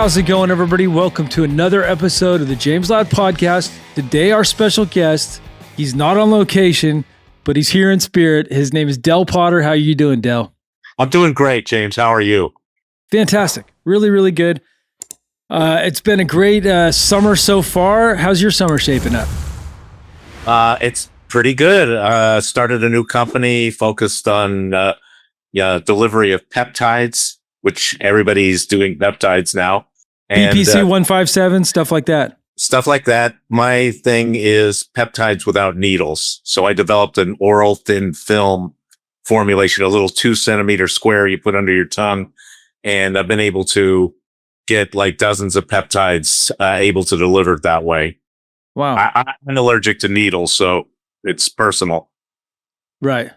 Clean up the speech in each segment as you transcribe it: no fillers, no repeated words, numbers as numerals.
How's it going, everybody? Welcome to another episode of the James Loud Podcast. Today, our special guest, he's not on location, but he's here in spirit. His name is Del Potter. How are you doing, Del? I'm doing great, James. How are you? Fantastic. Really, really good. It's been a great summer so far. How's your summer shaping up? It's pretty good. Started a new company focused on delivery of peptides, which everybody's doing peptides now. And, BPC 157, stuff like that. Stuff like that. My thing is peptides without needles. So I developed an oral thin film formulation, a little 2 centimeter square you put under your tongue. And I've been able to get like dozens of peptides able to deliver it that way. Wow. I'm allergic to needles, so it's personal. Right.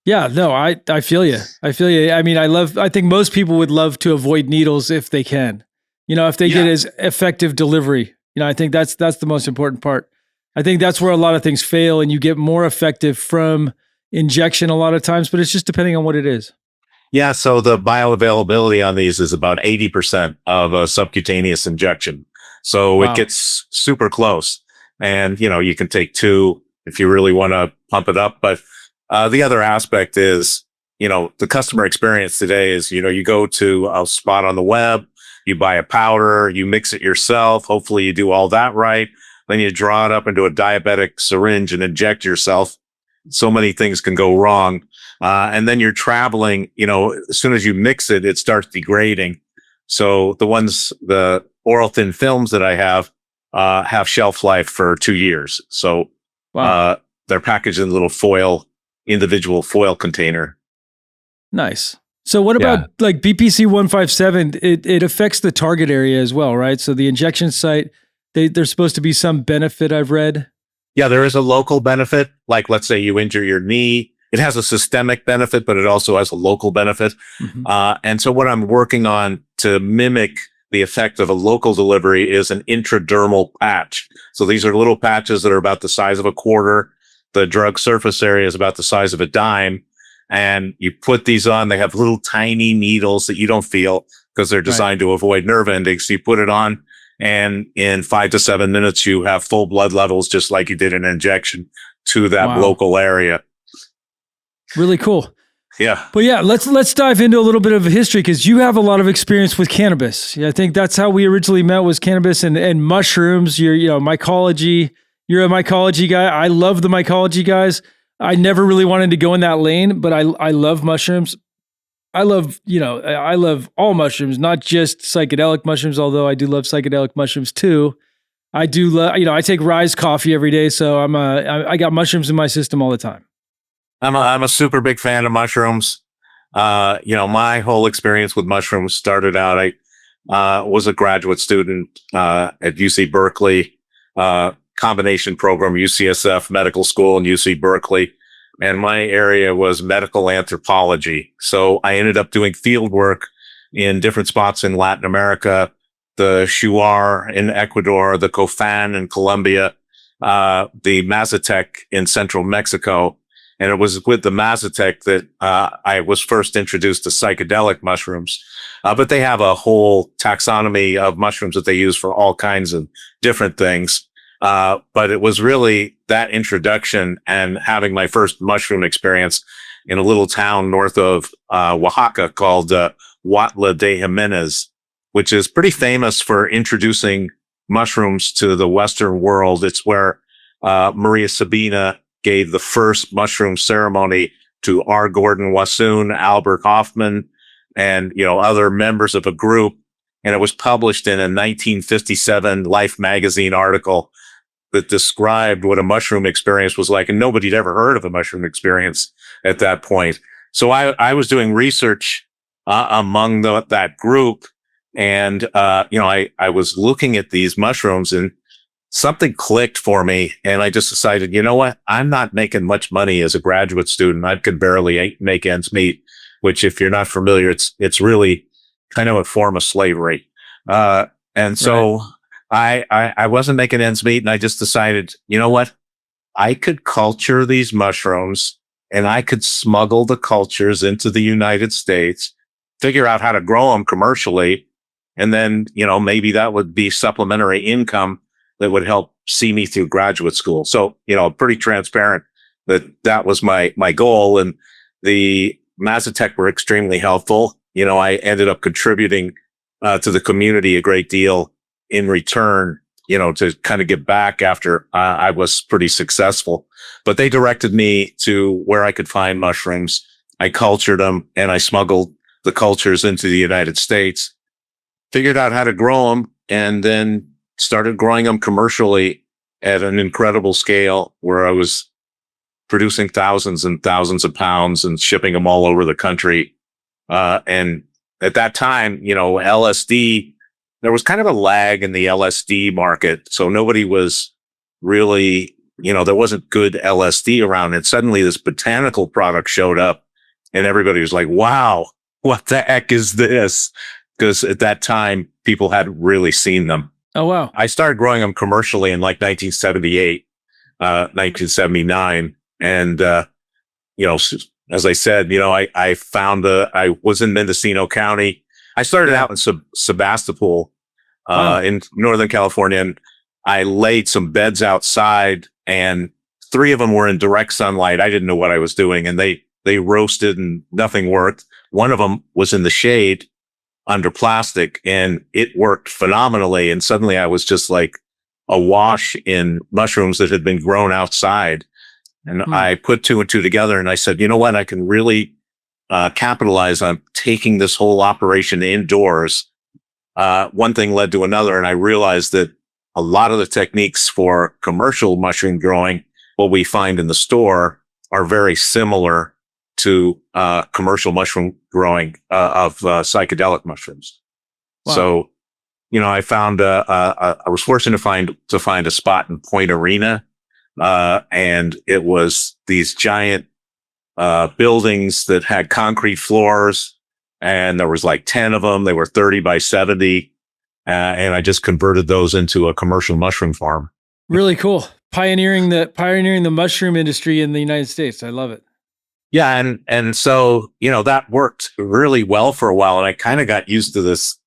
Yeah, no, I feel you. I feel you. I mean, I think most people would love to avoid needles if they can, if they get as effective delivery. I think that's the most important part. I think that's where a lot of things fail, and you get more effective from injection a lot of times, but it's just depending on what it is. Yeah. So the bioavailability on these is about 80% of a subcutaneous injection. So It gets super close, and, you can take 2 if you really want to pump it up. But the other aspect is, the customer experience today is, you go to a spot on the web, you buy a powder, you mix it yourself. Hopefully you do all that right. Then you draw it up into a diabetic syringe and inject yourself. So many things can go wrong. And then you're traveling, as soon as you mix it, it starts degrading. So the oral thin films that I have shelf life for 2 years. So, they're packaged in a little individual foil container. Nice. So what about like BPC 157? It affects the target area as well, right? So the injection site, there's supposed to be some benefit, I've read. Yeah, there is a local benefit. Like, let's say you injure your knee. It has a systemic benefit, but it also has a local benefit. Mm-hmm. And so what I'm working on to mimic the effect of a local delivery is an intradermal patch. So these are little patches that are about the size of a quarter. The drug surface area is about the size of a dime. And you put these on, they have little tiny needles that you don't feel because they're designed to avoid nerve endings. So you put it on, and in 5 to 7 minutes, you have full blood levels, just like you did an injection to that local area. Really cool. Yeah. But yeah, let's dive into a little bit of history, because you have a lot of experience with cannabis. Yeah, I think that's how we originally met, was cannabis and mushrooms. You're, mycology. You're a mycology guy. I love the mycology guys. I never really wanted to go in that lane, but I love mushrooms. I love all mushrooms, not just psychedelic mushrooms, although I do love psychedelic mushrooms too. I do love, I take Rise coffee every day, so I got mushrooms in my system all the time. I'm a super big fan of mushrooms. My whole experience with mushrooms started out, I was a graduate student at UC Berkeley, combination program, UCSF Medical School and UC Berkeley. And my area was medical anthropology. So I ended up doing field work in different spots in Latin America, the Shuar in Ecuador, the Cofan in Colombia, the Mazatec in central Mexico. And it was with the Mazatec that I was first introduced to psychedelic mushrooms. But they have a whole taxonomy of mushrooms that they use for all kinds of different things. But it was really that introduction and having my first mushroom experience in a little town north of Oaxaca called Huautla de Jimenez, which is pretty famous for introducing mushrooms to the Western world. It's where Maria Sabina gave the first mushroom ceremony to R. Gordon Wassoon, Albert Hoffman, and other members of a group. And it was published in a 1957 Life magazine article that described what a mushroom experience was like. And nobody had ever heard of a mushroom experience at that point. So I was doing research among that group. And, I was looking at these mushrooms, and something clicked for me. And I just decided, you know what? I'm not making much money as a graduate student. I could barely make ends meet, which, if you're not familiar, it's really kind of a form of slavery. And so I wasn't making ends meet, and I just decided, you know what? I could culture these mushrooms, and I could smuggle the cultures into the United States, figure out how to grow them commercially, And then, maybe that would be supplementary income that would help see me through graduate school. So, pretty transparent that was my goal. And the Mazatec were extremely helpful. I ended up contributing to the community a great deal in return, to kind of give back after I was pretty successful. But they directed me to where I could find mushrooms. I cultured them and I smuggled the cultures into the United States, figured out how to grow them, and then started growing them commercially at an incredible scale where I was producing thousands and thousands of pounds and shipping them all over the country. And at that time, LSD, there was kind of a lag in the LSD market. So nobody was really, there wasn't good LSD around. And suddenly this botanical product showed up and everybody was like, wow, what the heck is this? Because at that time, people hadn't really seen them. Oh, wow. I started growing them commercially in like 1978, 1979. And, as I said, I found I was in Mendocino County. I started out in Sebastopol, in Northern California, and I laid some beds outside and 3 of them were in direct sunlight. I didn't know what I was doing, and they roasted and nothing worked. One of them was in the shade under plastic and it worked phenomenally. And suddenly I was just like awash in mushrooms that had been grown outside. And I put 2 and 2 together and I said, you know what? I can really capitalize on taking this whole operation indoors. One thing led to another. And I realized that a lot of the techniques for commercial mushroom growing, what we find in the store, are very similar to commercial mushroom growing of psychedelic mushrooms. Wow. So, I found I was fortunate to find a spot in Point Arena, and it was these giant buildings that had concrete floors, and there was like 10 of them. They were 30 by 70, and I just converted those into a commercial mushroom farm. Really cool, pioneering the mushroom industry in the United States. I love it. Yeah. And so, that worked really well for a while. And I kind of got used to this,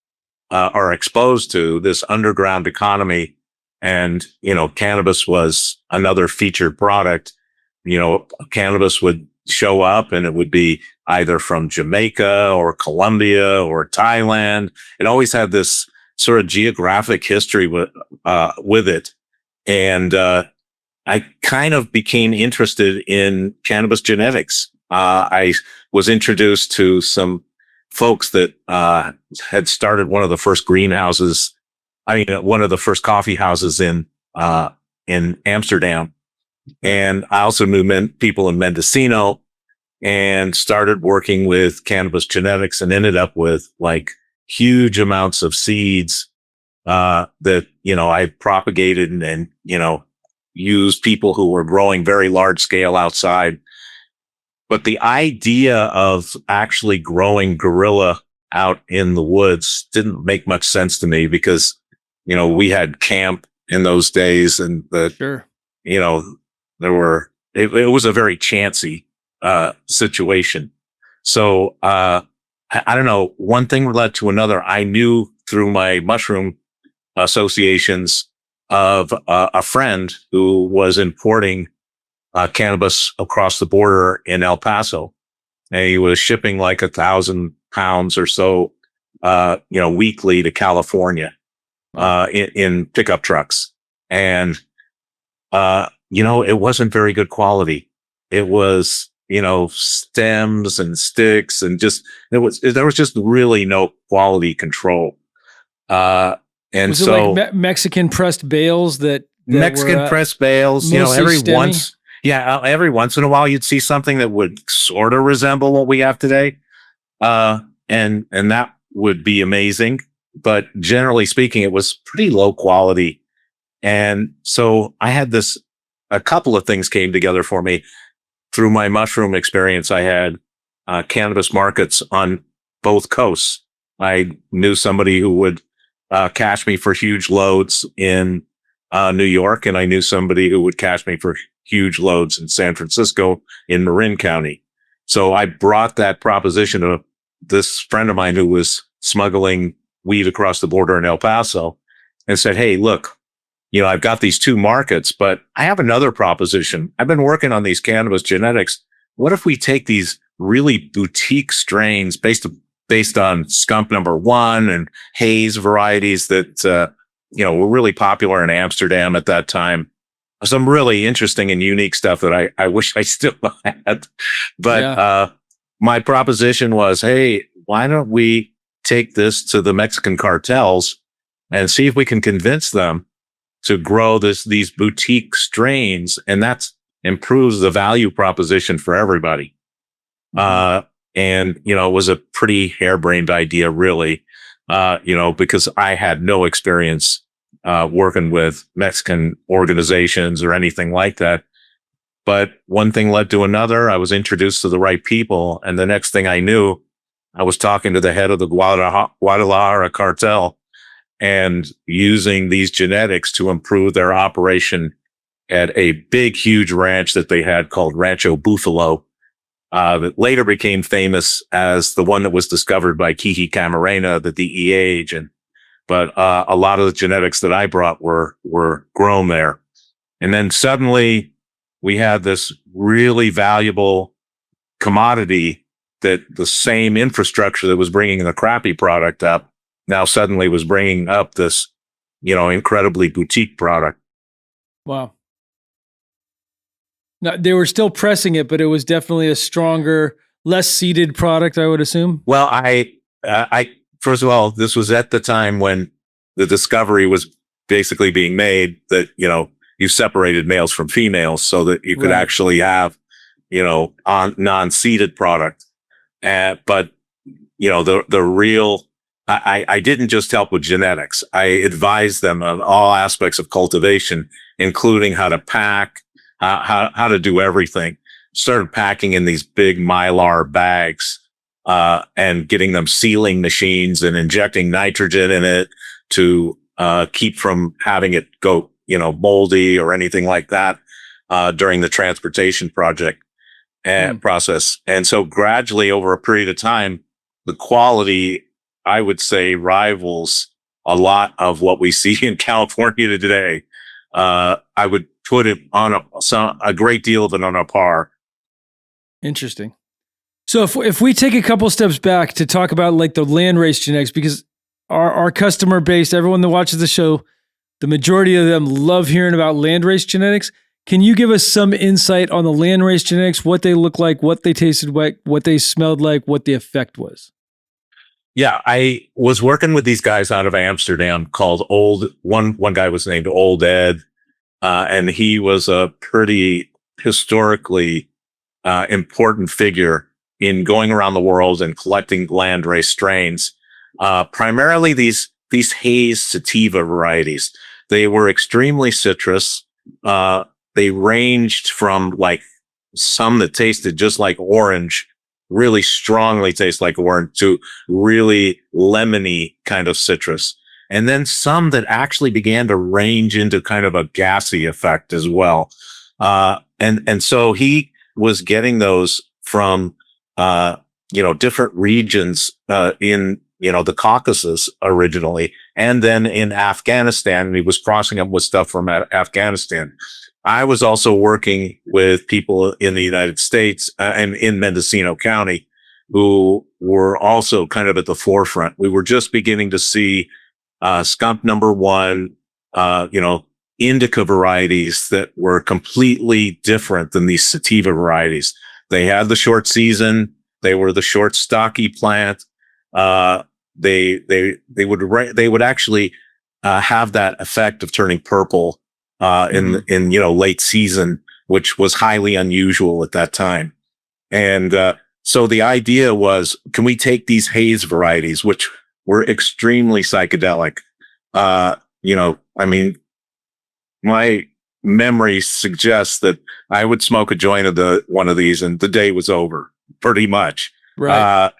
or exposed to this underground economy. And, cannabis was another featured product. Cannabis would show up and it would be either from Jamaica or Colombia or Thailand. It always had this sort of geographic history with it. And, I kind of became interested in cannabis genetics. I was introduced to some folks that had started one of the first greenhouses. One of the first coffee houses in Amsterdam. And I also knew people in Mendocino and started working with cannabis genetics and ended up with like huge amounts of seeds that, I propagated and used people who were growing very large scale outside. But the idea of actually growing guerrilla out in the woods didn't make much sense to me because, we had camp in those days and it was a very chancy, situation. So, I don't know. One thing led to another. I knew through my mushroom associations of a friend who was importing cannabis across the border in El Paso. And he was shipping like 1,000 pounds or so, weekly to California, in pickup trucks. And, it wasn't very good quality. It was, stems and sticks and there was just really no quality control. And was so it like Mexican pressed bales pressed bales, every once in a while you'd see something that would sort of resemble what we have today. And that would be amazing. But generally speaking, it was pretty low quality. And so I had a couple of things came together for me through my mushroom experience. I had cannabis markets on both coasts. I knew somebody who would cash me for huge loads in New York, and I knew somebody who would cash me for huge loads in San Francisco in Marin County. So I brought that proposition to this friend of mine who was smuggling weed across the border in El Paso and said, hey, look, I've got these two markets, but I have another proposition. I've been working on these cannabis genetics. What if we take these really boutique strains based on skunk number one and haze varieties that, were really popular in Amsterdam at that time? Some really interesting and unique stuff that I wish I still had. But my proposition was, hey, why don't we take this to the Mexican cartels and see if we can convince them to grow these boutique strains, and that improves the value proposition for everybody. And it was a pretty harebrained idea, really, because I had no experience working with Mexican organizations or anything like that. But one thing led to another. I was introduced to the right people, and the next thing I knew, I was talking to the head of the Guadalajara cartel and using these genetics to improve their operation at a big, huge ranch that they had called Rancho Buffalo, that later became famous as the one that was discovered by Kiki Camarena, the DEA agent. But a lot of the genetics that I brought were grown there. And then suddenly we had this really valuable commodity that the same infrastructure that was bringing the crappy product up now suddenly was bringing up this, incredibly boutique product. Wow. Now, they were still pressing it, but it was definitely a stronger, less seeded product, I would assume. Well, I first of all, this was at the time when the discovery was basically being made that, you separated males from females so that you could actually have, on non-seeded product. But, the real, I didn't just help with genetics. I advised them on all aspects of cultivation, including how to pack, how to do everything. Started packing in these big Mylar bags, and getting them sealing machines and injecting nitrogen in it to, keep from having it go, moldy or anything like that, during the transportation project and process. And so gradually over a period of time, the quality, I would say, rivals a lot of what we see in California today. I would put it on a great deal of it on a par. Interesting. So if we take a couple steps back to talk about like the Landrace genetics, because our customer base, everyone that watches the show, the majority of them love hearing about Landrace genetics. Can you give us some insight on the Landrace genetics, what they look like, what they tasted like, what they smelled like, what the effect was? Yeah, I was working with these guys out of Amsterdam called one guy was named Old Ed, and he was a pretty historically important figure in going around the world and collecting Landrace strains, primarily these haze sativa varieties. They were extremely citrus. They ranged from like some that tasted just like orange, really strongly taste like orange, to really lemony kind of citrus. And then some that actually began to range into kind of a gassy effect as well. And so he was getting those from, different regions, in, the Caucasus originally, and then in Afghanistan, and he was crossing them with stuff from Afghanistan. I was also working with people in the United States, and in Mendocino County, who were also kind of at the forefront. We were just beginning to see, skunk number one, indica varieties that were completely different than these sativa varieties. They had the short season. They were the short stocky plant. They would actually, have that effect of turning purple, in late season, which was highly unusual at that time. And, so the idea was, can we take these haze varieties, which were extremely psychedelic? My memory suggests that I would smoke a joint of one of these and the day was over pretty much. Right.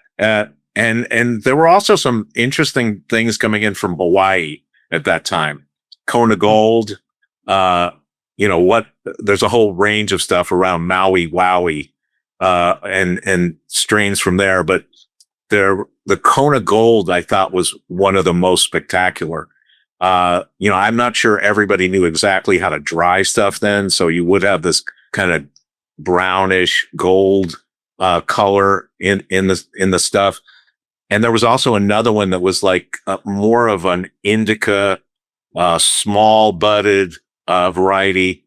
And there were also some interesting things coming in from Hawaii at that time. Kona Gold, there's a whole range of stuff around Maui Wowie, and strains from there, but there the Kona Gold, I thought, was one of the most spectacular. I'm not sure everybody knew exactly how to dry stuff then. So you would have this kind of brownish gold, color in the stuff. And there was also another one that was like more of an indica, small budded, variety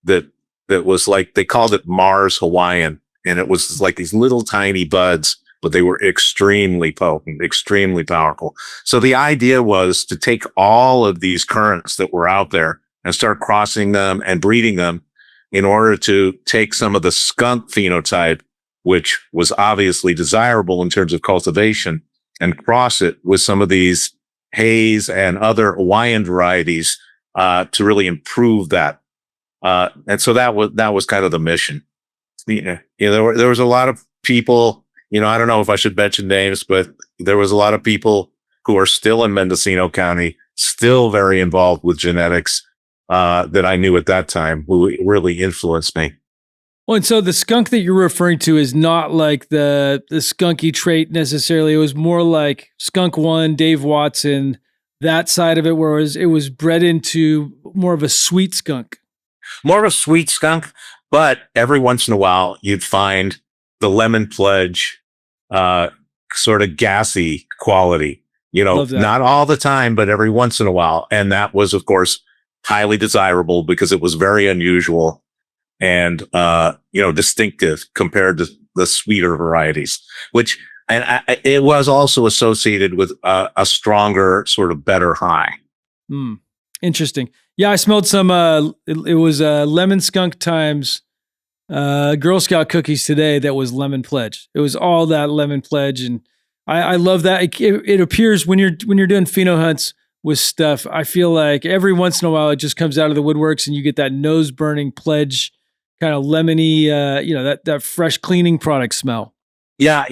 that was like, they called it Mars Hawaiian. And it was like these little tiny buds, but they were extremely potent, extremely powerful. So the idea was to take all of these currents that were out there and start crossing them and breeding them in order to take some of the skunk phenotype, which was obviously desirable in terms of cultivation, and cross it with some of these haze and other Hawaiian varieties, to really improve that. And so that was kind of the mission. There was a lot of people, I don't know if I should mention names, but there was a lot of people who are still in Mendocino County, still very involved with genetics, that I knew at that time, who really influenced me. Well, and so the skunk that you're referring to is not like the skunky trait necessarily. It was more like Skunk One, Dave Watson, that side of it, whereas it was bred into more of a sweet skunk. More of a sweet skunk, but every once in a while you'd find the lemon pledge, sort of gassy quality, not all the time, but every once in a while. And that was, of course, highly desirable because it was very unusual and, distinctive compared to the sweeter varieties, it was also associated with a stronger, sort of better high. Interesting. Yeah, I smelled some, it was lemon skunk times Girl Scout cookies today that was lemon pledge. It was all that lemon pledge. And I love that. It appears when you're doing pheno hunts with stuff, I feel like every once in a while it just comes out of the woodworks and you get that nose burning pledge, kind of lemony, that fresh cleaning product smell. Yeah.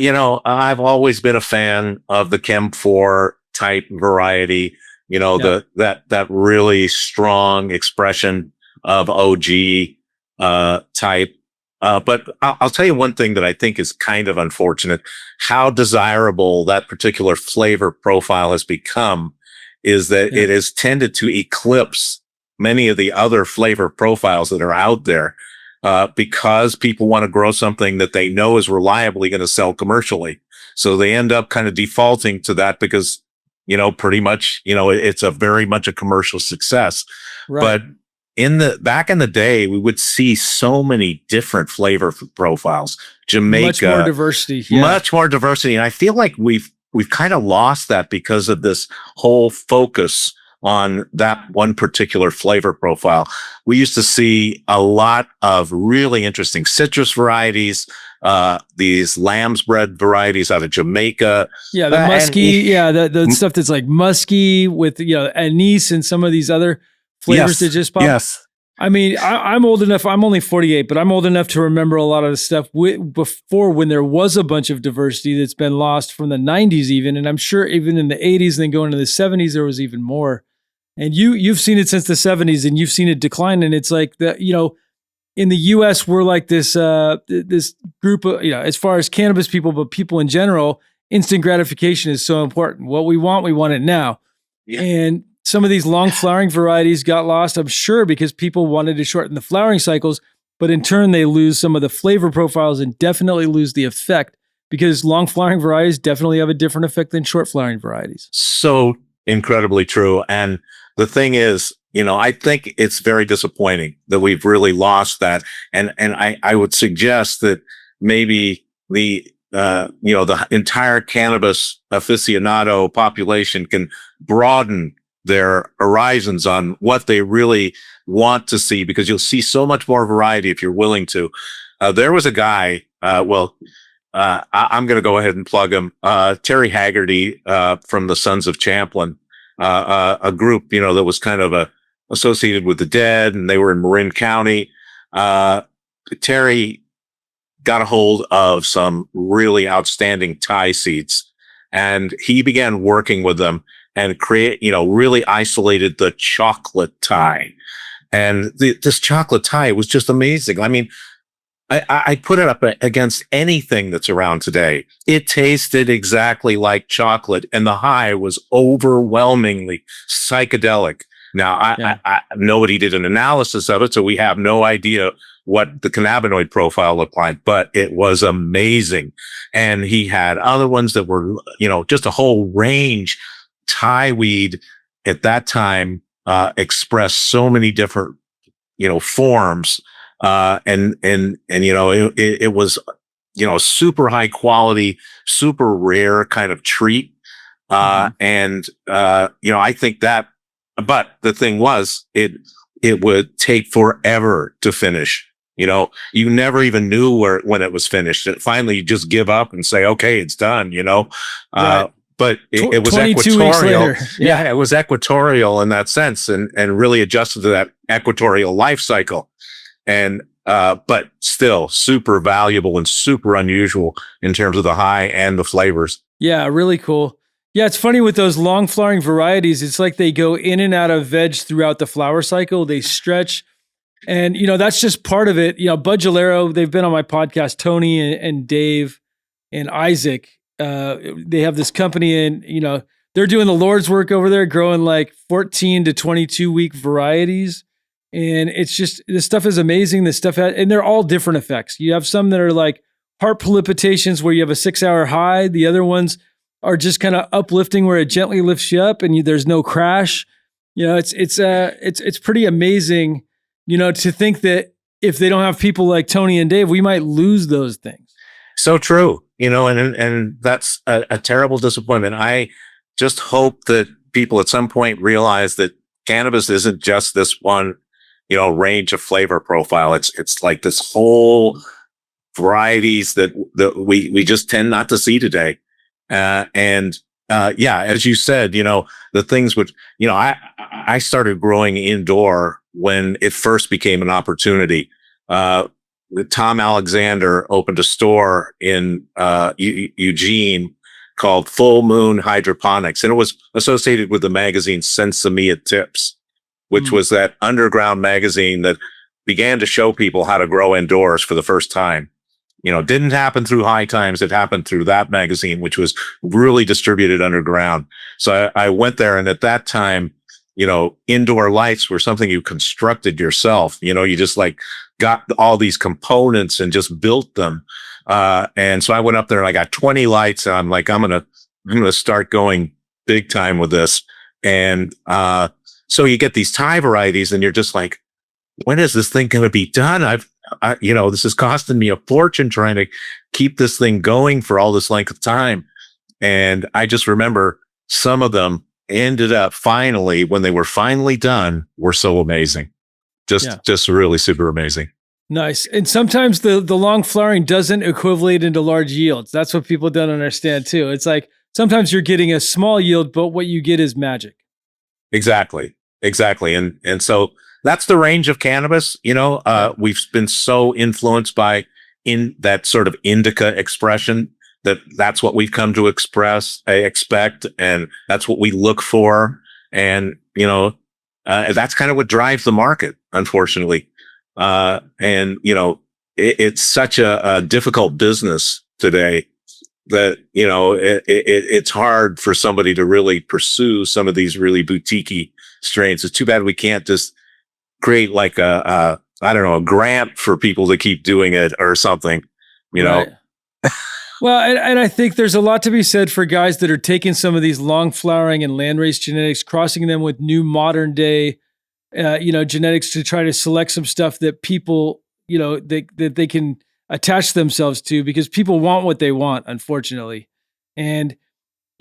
I've always been a fan of the Chem 4 type variety. That really strong expression of OG, type. But I'll tell you one thing that I think is kind of unfortunate. How desirable that particular flavor profile has become is that it has tended to eclipse many of the other flavor profiles that are out there, because people want to grow something that they know is reliably going to sell commercially. So they end up kind of defaulting to that because, pretty much, it's a very much a commercial success. Right. But back in the day, we would see so many different flavor profiles. Jamaica, much more diversity, much more diversity. And I feel like we've kind of lost that because of this whole focus on that one particular flavor profile. We used to see a lot of really interesting citrus varieties, these lamb's bread varieties out of Jamaica. Yeah, the musky, the stuff that's like musky with, anise and some of these other flavors that just pop. Yes. I mean, I'm old enough. I'm only 48, but I'm old enough to remember a lot of the stuff before when there was a bunch of diversity that's been lost from the 90s even. And I'm sure even in the 80s and then going into the 70s, there was even more. And you've seen it since the 70s and you've seen it decline. And it's like in the US, we're like this group of, as far as cannabis people, but people in general, instant gratification is so important. What we want it now. Yeah. And some of these long flowering varieties got lost, I'm sure, because people wanted to shorten the flowering cycles, but in turn, they lose some of the flavor profiles and definitely lose the effect because long flowering varieties definitely have a different effect than short flowering varieties. So incredibly true. And the thing is, I think it's very disappointing that we've really lost that. And I would suggest that maybe the entire cannabis aficionado population can broaden their horizons on what they really want to see, because you'll see so much more variety if you're willing to. There was a guy, I'm going to go ahead and plug him, Terry Haggerty, from the Sons of Champlain, a group, that was kind of associated with the dead, and they were in Marin County. Terry got a hold of some really outstanding Thai seeds, and he began working with them and really isolated the chocolate Thai. And this chocolate Thai was just amazing. I mean, I put it up against anything that's around today. It tasted exactly like chocolate, and the high was overwhelmingly psychedelic. Now, Yeah. nobody did an analysis of it, so we have no idea what the cannabinoid profile looked like, but it was amazing. And he had other ones that were, just a whole range. Thai weed at that time expressed so many different, forms. It was, super high quality, super rare kind of treat. Mhm. I think that, but the thing was, it would take forever to finish. You never even knew when it was finished. And finally, you just give up and say, okay, it's done, Right. but it was 22 weeks equatorial. later. Yeah, it was equatorial in that sense and really adjusted to that equatorial life cycle. And, but still super valuable and super unusual in terms of the high and the flavors. Yeah, really cool. Yeah, it's funny with those long flowering varieties. It's like they go in and out of veg throughout the flower cycle. They stretch. And, that's just part of it. Bud Gilero, they've been on my podcast, Tony and Dave and Isaac. They have this company and, they're doing the Lord's work over there, growing like 14 to 22 week varieties. And it's just, this stuff is amazing. This stuff, and they're all different effects. You have some that are like heart palpitations where you have a 6-hour high. The other ones are just kind of uplifting where it gently lifts you up and there's no crash. It's pretty amazing, to think that if they don't have people like Tony and Dave, we might lose those things. So true, and that's a terrible disappointment. I just hope that people at some point realize that cannabis isn't just this one, range of flavor profile. It's like this whole varieties that we just tend not to see today. As you said, the things which, I started growing indoor when it first became an opportunity. Tom Alexander opened a store in Eugene called Full Moon Hydroponics, and it was associated with the magazine Sensimilla Tips, which was that underground magazine that began to show people how to grow indoors for the first time. Didn't happen through High Times. It happened through that magazine, which was really distributed underground. So I went there, and at that time, indoor lights were something you constructed yourself. You just like got all these components and just built them. And so I went up there and I got 20 lights, and I'm like, I'm going to start going big time with this. And, so you get these Thai varieties and you're just like, when is this thing going to be done? This is costing me a fortune trying to keep this thing going for all this length of time. And I just remember some of them ended up finally, when they were finally done, were so amazing. Just really super amazing. Nice. And sometimes the long flowering doesn't equivalent into large yields. That's what people don't understand too. It's like sometimes you're getting a small yield, but what you get is magic. Exactly. And so that's the range of cannabis. We've been so influenced by in that sort of indica expression that's what we've come to expect, and that's what we look for. And, that's kind of what drives the market, unfortunately. It's such a difficult business today that, it's hard for somebody to really pursue some of these really boutique-y strains. It's too bad we can't just create like a grant for people to keep doing it or something, Right. Well, and I think there's a lot to be said for guys that are taking some of these long flowering and landrace genetics, crossing them with new modern day, genetics to try to select some stuff that people, that they can attach themselves to, because people want what they want, unfortunately. And,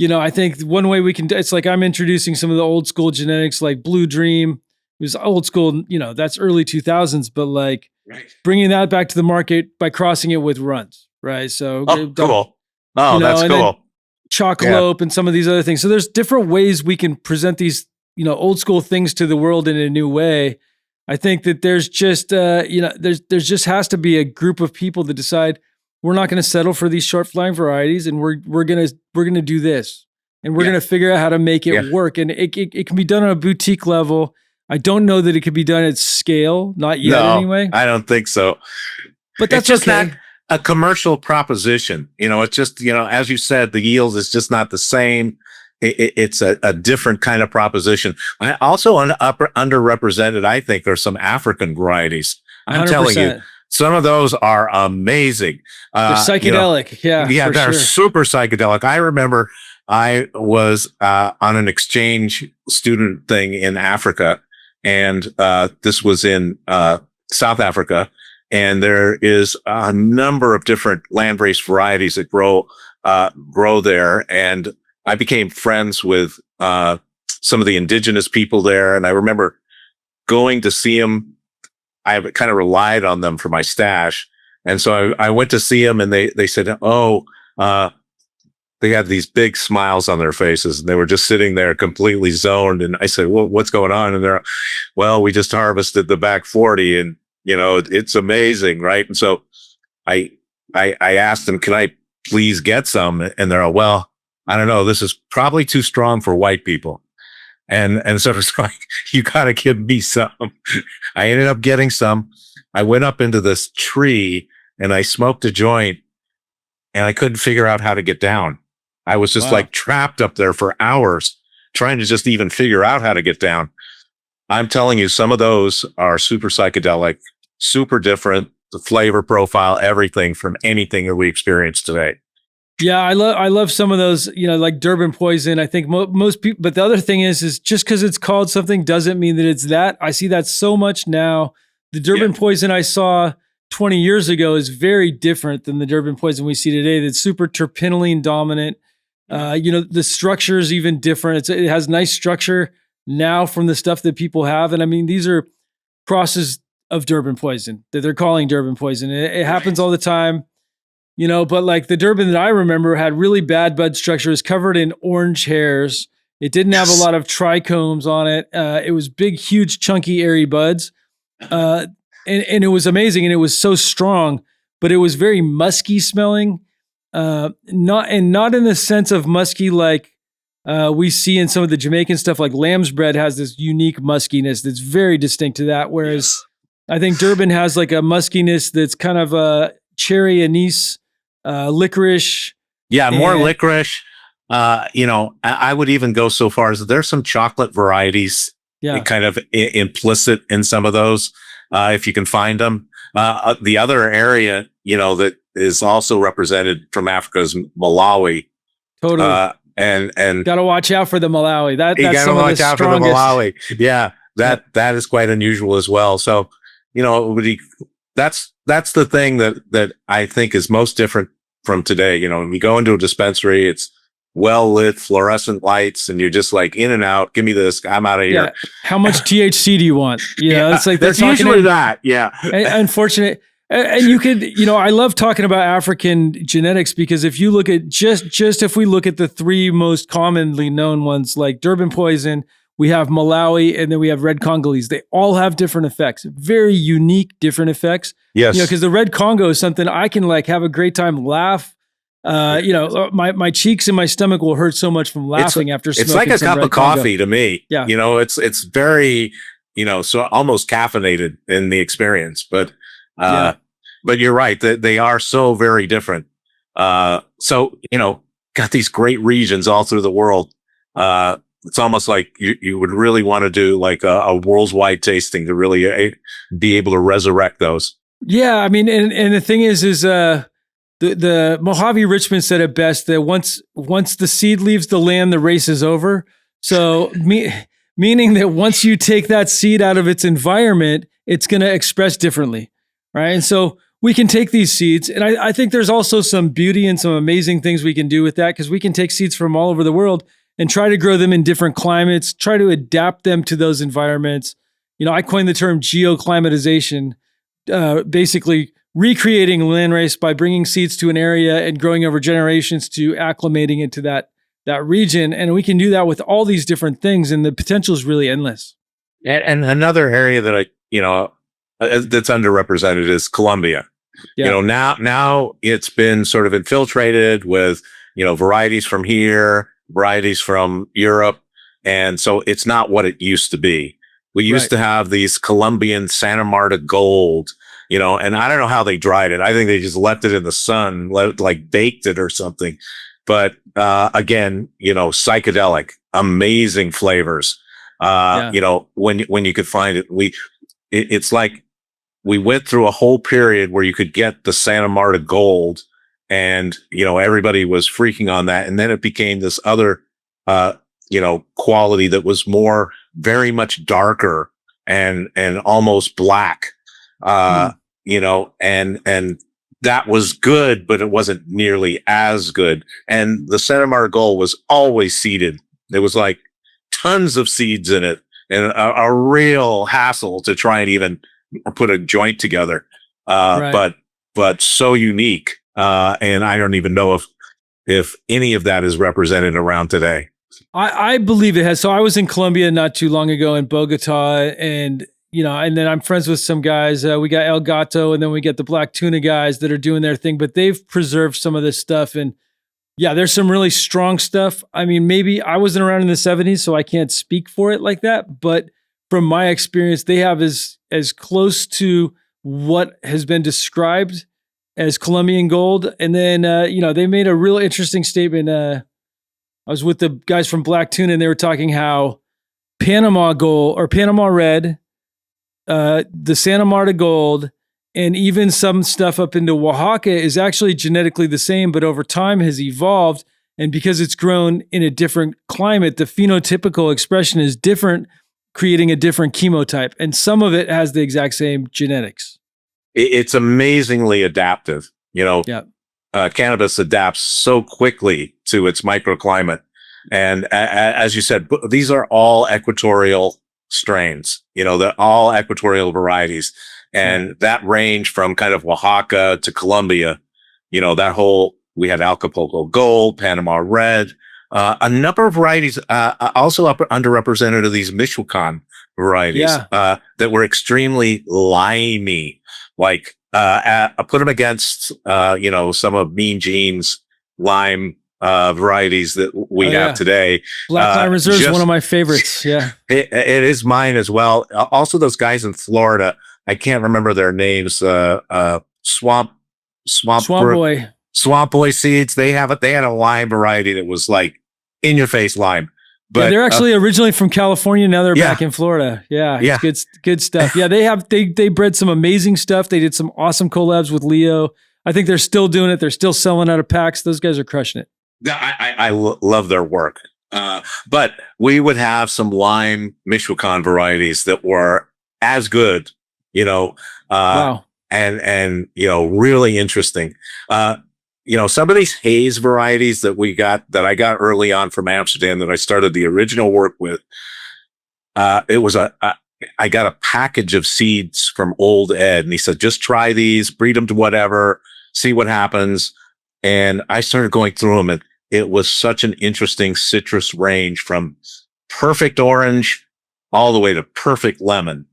I think one way we can, it's like I'm introducing some of the old school genetics like Blue Dream. It was old school, that's early 2000s, but like bringing that back to the market by crossing it with runs. Right. So, cool. Oh, that's cool. Chocolate and some of these other things. So there's different ways we can present these, old school things to the world in a new way. I think that there's just, there's just has to be a group of people that decide we're not going to settle for these short flying varieties, and we're going to do this, and we're going to figure out how to make it work. And it can be done on a boutique level. I don't know that it could be done at scale, not yet anyway. I don't think so. But that's It's just okay. not a commercial proposition. It's just, as you said, the yield is just not the same. It's a different kind of proposition. I also underrepresented, I think, are some African varieties. I'm telling you, 100%. some of those are amazing. They're psychedelic. Yeah, For they're sure. super psychedelic. I remember I was on an exchange student thing in Africa, and this was in South Africa. And there is a number of different landrace varieties that grow there. And I became friends with some of the indigenous people there. And I remember going to see them. I kind of relied on them for my stash. And so I went to see them, and they said, they had these big smiles on their faces, and they were just sitting there completely zoned. And I said, well, what's going on? And they're, well, we just harvested the back 40, and it's amazing, right? And so I asked them, can I please get some? And they're, well, I don't know, this is probably too strong for white people. And so it's like, you gotta give me some. I ended up getting some. I went up into this tree and I smoked a joint, and I couldn't figure out how to get down. I was just like trapped up there for hours trying to just even figure out how to get down. I'm telling you, some of those are super psychedelic, super different, the flavor profile, everything from anything that we experience today. Yeah, I love some of those, like Durban poison. I think most people, but the other thing is just because it's called something doesn't mean that it's that. I see that so much now. The Durban poison I saw 20 years ago is very different than the Durban poison we see today. That's super terpinolene dominant. The structure is even different. It has nice structure now from the stuff that people have. And I mean, these are crosses of Durban poison that they're calling Durban poison. It happens all the time. But like the Durban that I remember had really bad bud structure. It was covered in orange hairs. It didn't have a lot of trichomes on it. It was big, huge, chunky, airy buds. And it was amazing. And it was so strong, but it was very musky smelling. Not in the sense of musky like we see in some of the Jamaican stuff, like lamb's bread has this unique muskiness that's very distinct to that. Whereas I think Durban has like a muskiness that's kind of a cherry anise, licorice. Yeah, more licorice. I would even go so far as there's some chocolate varieties kind of implicit in some of those, if you can find them. The other area, that is also represented from Africa is Malawi. Totally. And got to watch out for the Malawi. That's some of the strongest. For the Malawi. Yeah, that is quite unusual as well. So, that's the thing that I think is most different from today. When you go into a dispensary, it's well lit, fluorescent lights, and you're just like in and out. Give me this. I'm out of here. How much THC do you want? It's like that's usually that. Yeah. Unfortunate. And you could, I love talking about African genetics because if you look at if we look at the three most commonly known ones, like Durban poison, we have Malawi, and then we have red Congolese. They all have different effects, very unique, different effects. Yes. Because the red Congo is something I can like have a great time, laugh. My cheeks and my stomach will hurt so much from laughing after smoking. It's like a cup of coffee to me. Yeah. It's very, so almost caffeinated in the experience, but you're right that they are so very different. So, got these great regions all through the world. It's almost like you would really want to do like a worldwide tasting to really be able to resurrect those. Yeah. I mean, and the thing is the Mojave Richmond said it best that once the seed leaves the land, the race is over. So meaning that once you take that seed out of its environment, it's going to express differently. Right. And so we can take these seeds, and I think there's also some beauty and some amazing things we can do with that, because we can take seeds from all over the world and try to grow them in different climates, try to adapt them to those environments. I coined the term geoclimatization, basically recreating landrace by bringing seeds to an area and growing over generations to acclimating into that region. And we can do that with all these different things, and the potential is really endless. And another area that that's underrepresented is Colombia. Yeah. Now it's been sort of infiltrated with, varieties from here, varieties from Europe. And so it's not what it used to be. We used to have these Colombian Santa Marta Gold, and I don't know how they dried it. I think they just left it in the sun, like baked it or something. But, again, psychedelic, amazing flavors. When you could find it, it's like we went through a whole period where you could get the Santa Marta Gold, and, everybody was freaking on that. And then it became this other, quality that was very much darker and almost black, and that was good, but it wasn't nearly as good. And the Santa Marta Gold was always seeded. There was like tons of seeds in it, and a real hassle to try and even put a joint together. Right. But so unique. And I don't even know if any of that is represented around today. I believe it has. So I was in Colombia not too long ago, in Bogota, and and then I'm friends with some guys. We got El Gato, and then we get the Black Tuna guys that are doing their thing, but they've preserved some of this stuff. And yeah, there's some really strong stuff. I mean, maybe I wasn't around in the 70s, so I can't speak for it like that. But from my experience, they have as close to what has been described as Colombian gold. And then, they made a real interesting statement. I was with the guys from Black Tuna, and they were talking how Panama gold or Panama red, the Santa Marta Gold, and even some stuff up into Oaxaca is actually genetically the same, but over time has evolved. And because it's grown in a different climate, the phenotypical expression is different, creating a different chemotype. And some of it has the exact same genetics. It's amazingly adaptive. Cannabis adapts so quickly to its microclimate. And as you said, these are all equatorial strains. They're all equatorial varieties. And that range from kind of Oaxaca to Colombia, we had Acapulco Gold, Panama Red, a number of varieties, also underrepresented of these Michoacan varieties, that were extremely limey. Like, I put them against, some of Mean Gene's lime varieties that we have today. Black Lime Reserve is one of my favorites. Yeah, it is mine as well. Also, those guys in Florida, I can't remember their names. Swamp Boy seeds. They had a lime variety that was like in your face lime. But they're actually originally from California. Now they're back in Florida. Yeah, it's good stuff. Yeah, they bred some amazing stuff. They did some awesome collabs with Leo. I think they're still doing it. They're still selling out of packs. Those guys are crushing it. I love their work. But we would have some lime Michoacan varieties that were as good, wow. and really interesting. Some of these haze varieties that I got early on from Amsterdam that I started the original work with, it was I got a package of seeds from Old Ed, and he said, just try these, breed them to whatever, see what happens. And I started going through them, and it was such an interesting citrus range from perfect orange all the way to perfect lemon.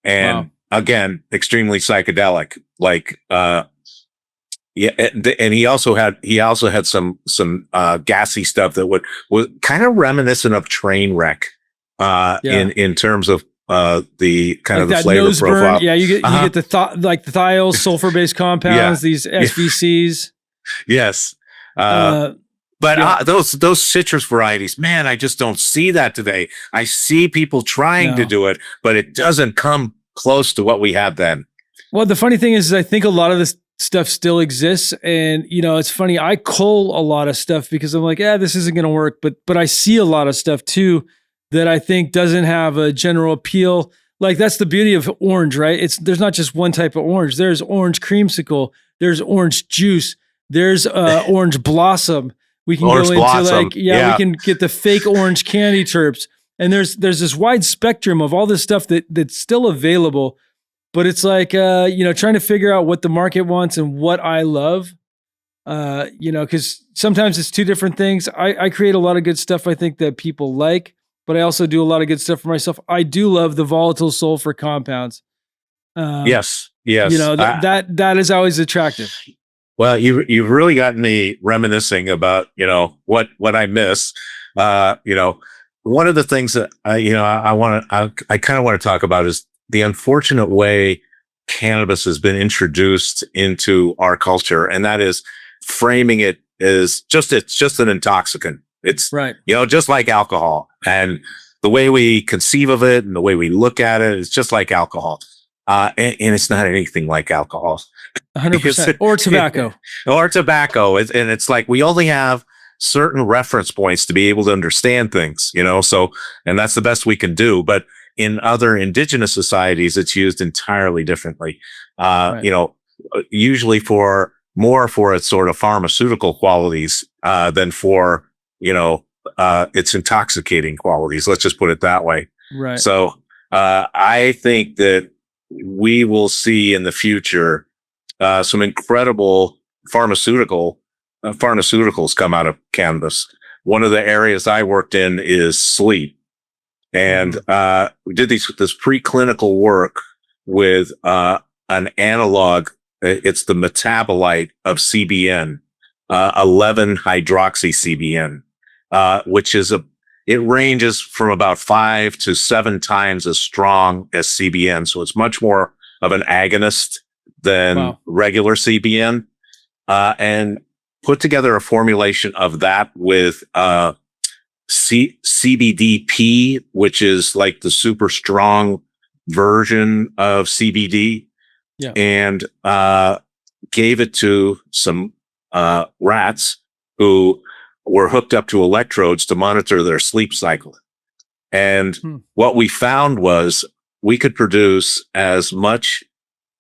And again, extremely psychedelic, like, and he also had some gassy stuff that was kind of reminiscent of train wreck, in terms of the kind of the flavor profile. Yeah, you get the thiols, sulfur based compounds, these SVCs. Yes. But those citrus varieties, man, I just don't see that today. I see people trying to do it, but it doesn't come close to what we had then. Well, the funny thing is I think a lot of this stuff still exists. And, it's funny. I cull a lot of stuff because I'm like, this isn't going to work. But I see a lot of stuff too that I think doesn't have a general appeal. Like, that's the beauty of orange, right? There's not just one type of orange. There's orange creamsicle. There's orange juice. There's orange blossom. We can orange go blossom. Into we can get the fake orange candy terps. And there's this wide spectrum of all this stuff that's still available. But it's like, trying to figure out what the market wants and what I love, because sometimes it's two different things. I create a lot of good stuff I think that people like, but I also do a lot of good stuff for myself. I do love the volatile sulfur compounds. Yes. That is always attractive. Well, you've really gotten me reminiscing about, what I miss. One of the things that I kind of want to talk about is the unfortunate way cannabis has been introduced into our culture, and that is framing it as it's just an intoxicant. It's, Right. just like alcohol, and the way we conceive of it and the way we look at it is just like alcohol. And it's not anything like alcohol. 100%. Or tobacco. Or tobacco. And it's like we only have certain reference points to be able to understand things, so, and that's the best we can do. But in other indigenous societies, it's used entirely differently. Right. Usually for its sort of pharmaceutical qualities, than for, its intoxicating qualities. Let's just put it that way. Right. So, I think that we will see in the future, some incredible pharmaceuticals come out of cannabis. One of the areas I worked in is sleep. And, we did this preclinical work with, an analog. It's the metabolite of CBN, 11-hydroxy-CBN, which is it ranges from about 5 to 7 times as strong as CBN. So it's much more of an agonist than regular CBN, and put together a formulation of that with, CBDP, which is like the super strong version of CBD, and gave it to some rats who were hooked up to electrodes to monitor their sleep cycle. And what we found was we could produce as much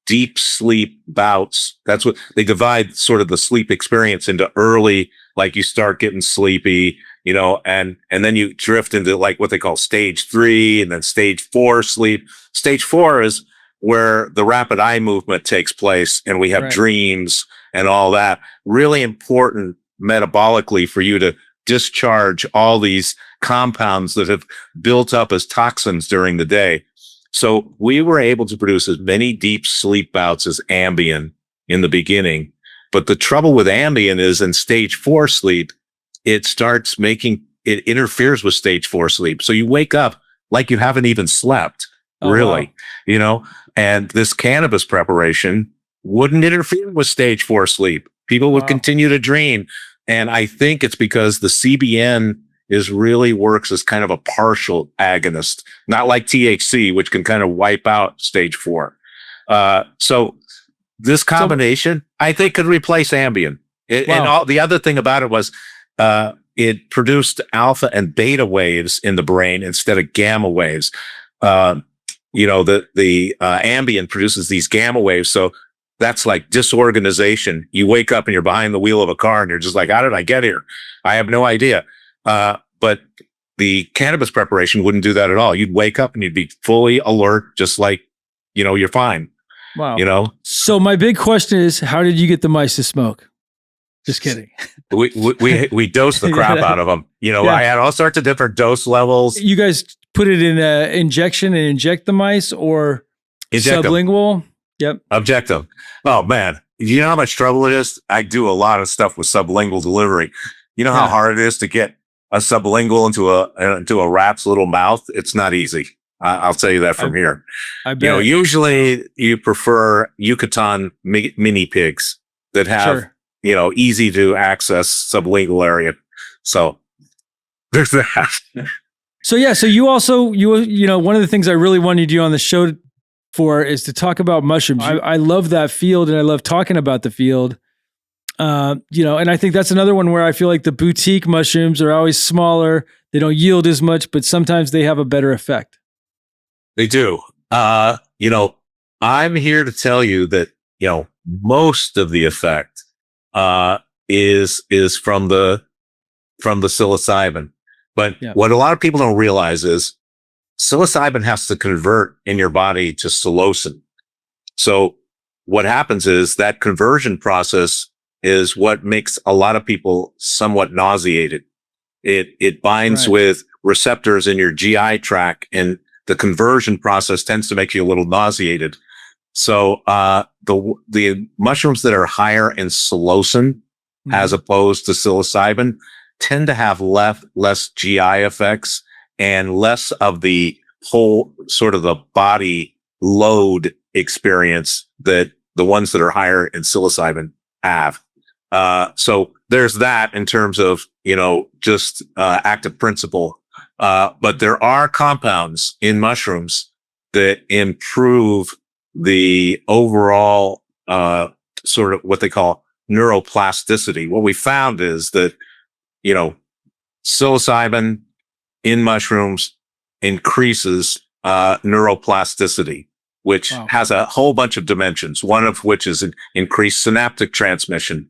deep sleep bouts. That's what they divide sort of the sleep experience into early, like you start getting sleepy, and then you drift into like what they call stage 3 and then stage 4 sleep. Stage 4 is where the rapid eye movement takes place and we have dreams and all that. Really important metabolically for you to discharge all these compounds that have built up as toxins during the day. So we were able to produce as many deep sleep bouts as Ambien in the beginning. But the trouble with Ambien is in stage 4 sleep, it interferes with stage 4 sleep. So you wake up like you haven't even slept, really, and this cannabis preparation wouldn't interfere with stage 4 sleep. People would continue to dream. And I think it's because the CBN really works as kind of a partial agonist, not like THC, which can kind of wipe out stage 4. So this combination, I think, could replace Ambien. And the other thing about it was, it produced alpha and beta waves in the brain instead of gamma waves. The Ambien produces these gamma waves. So that's like disorganization. You wake up and you're behind the wheel of a car and you're just like, how did I get here? I have no idea. But the cannabis preparation wouldn't do that at all. You'd wake up and you'd be fully alert, just like, you're fine. Wow. So my big question is, how did you get the mice to smoke? Just kidding. We dosed the crap out of them. I had all sorts of different dose levels. You guys put it in an injection and inject the mice, or sublingual? Yep. Inject them. Oh man. You know how much trouble it is? I do a lot of stuff with sublingual delivery. You know how hard it is to get a sublingual into a rat's little mouth? It's not easy. I'll tell you that from here. I bet. Usually you prefer Yucatan mini pigs that have, easy to access sublingual area. So there's that. So you also, one of the things I really wanted you on the show for is to talk about mushrooms. I love that field and I love talking about the field. And I think that's another one where I feel like the boutique mushrooms are always smaller. They don't yield as much, but sometimes they have a better effect. They do. I'm here to tell you that, most of the effect, is from the psilocybin. But what a lot of people don't realize is psilocybin has to convert in your body to psilocin. So what happens is that conversion process is what makes a lot of people somewhat nauseated. It binds with receptors in your GI tract, and the conversion process tends to make you a little nauseated. So, the mushrooms that are higher in psilocin, as opposed to psilocybin, tend to have less GI effects and less of the whole sort of the body load experience that the ones that are higher in psilocybin have. So there's that in terms of, just active principle. But there are compounds in mushrooms that improve the overall sort of what they call neuroplasticity. What we found is that, psilocybin in mushrooms increases neuroplasticity, which has a whole bunch of dimensions, one of which is increased synaptic transmission,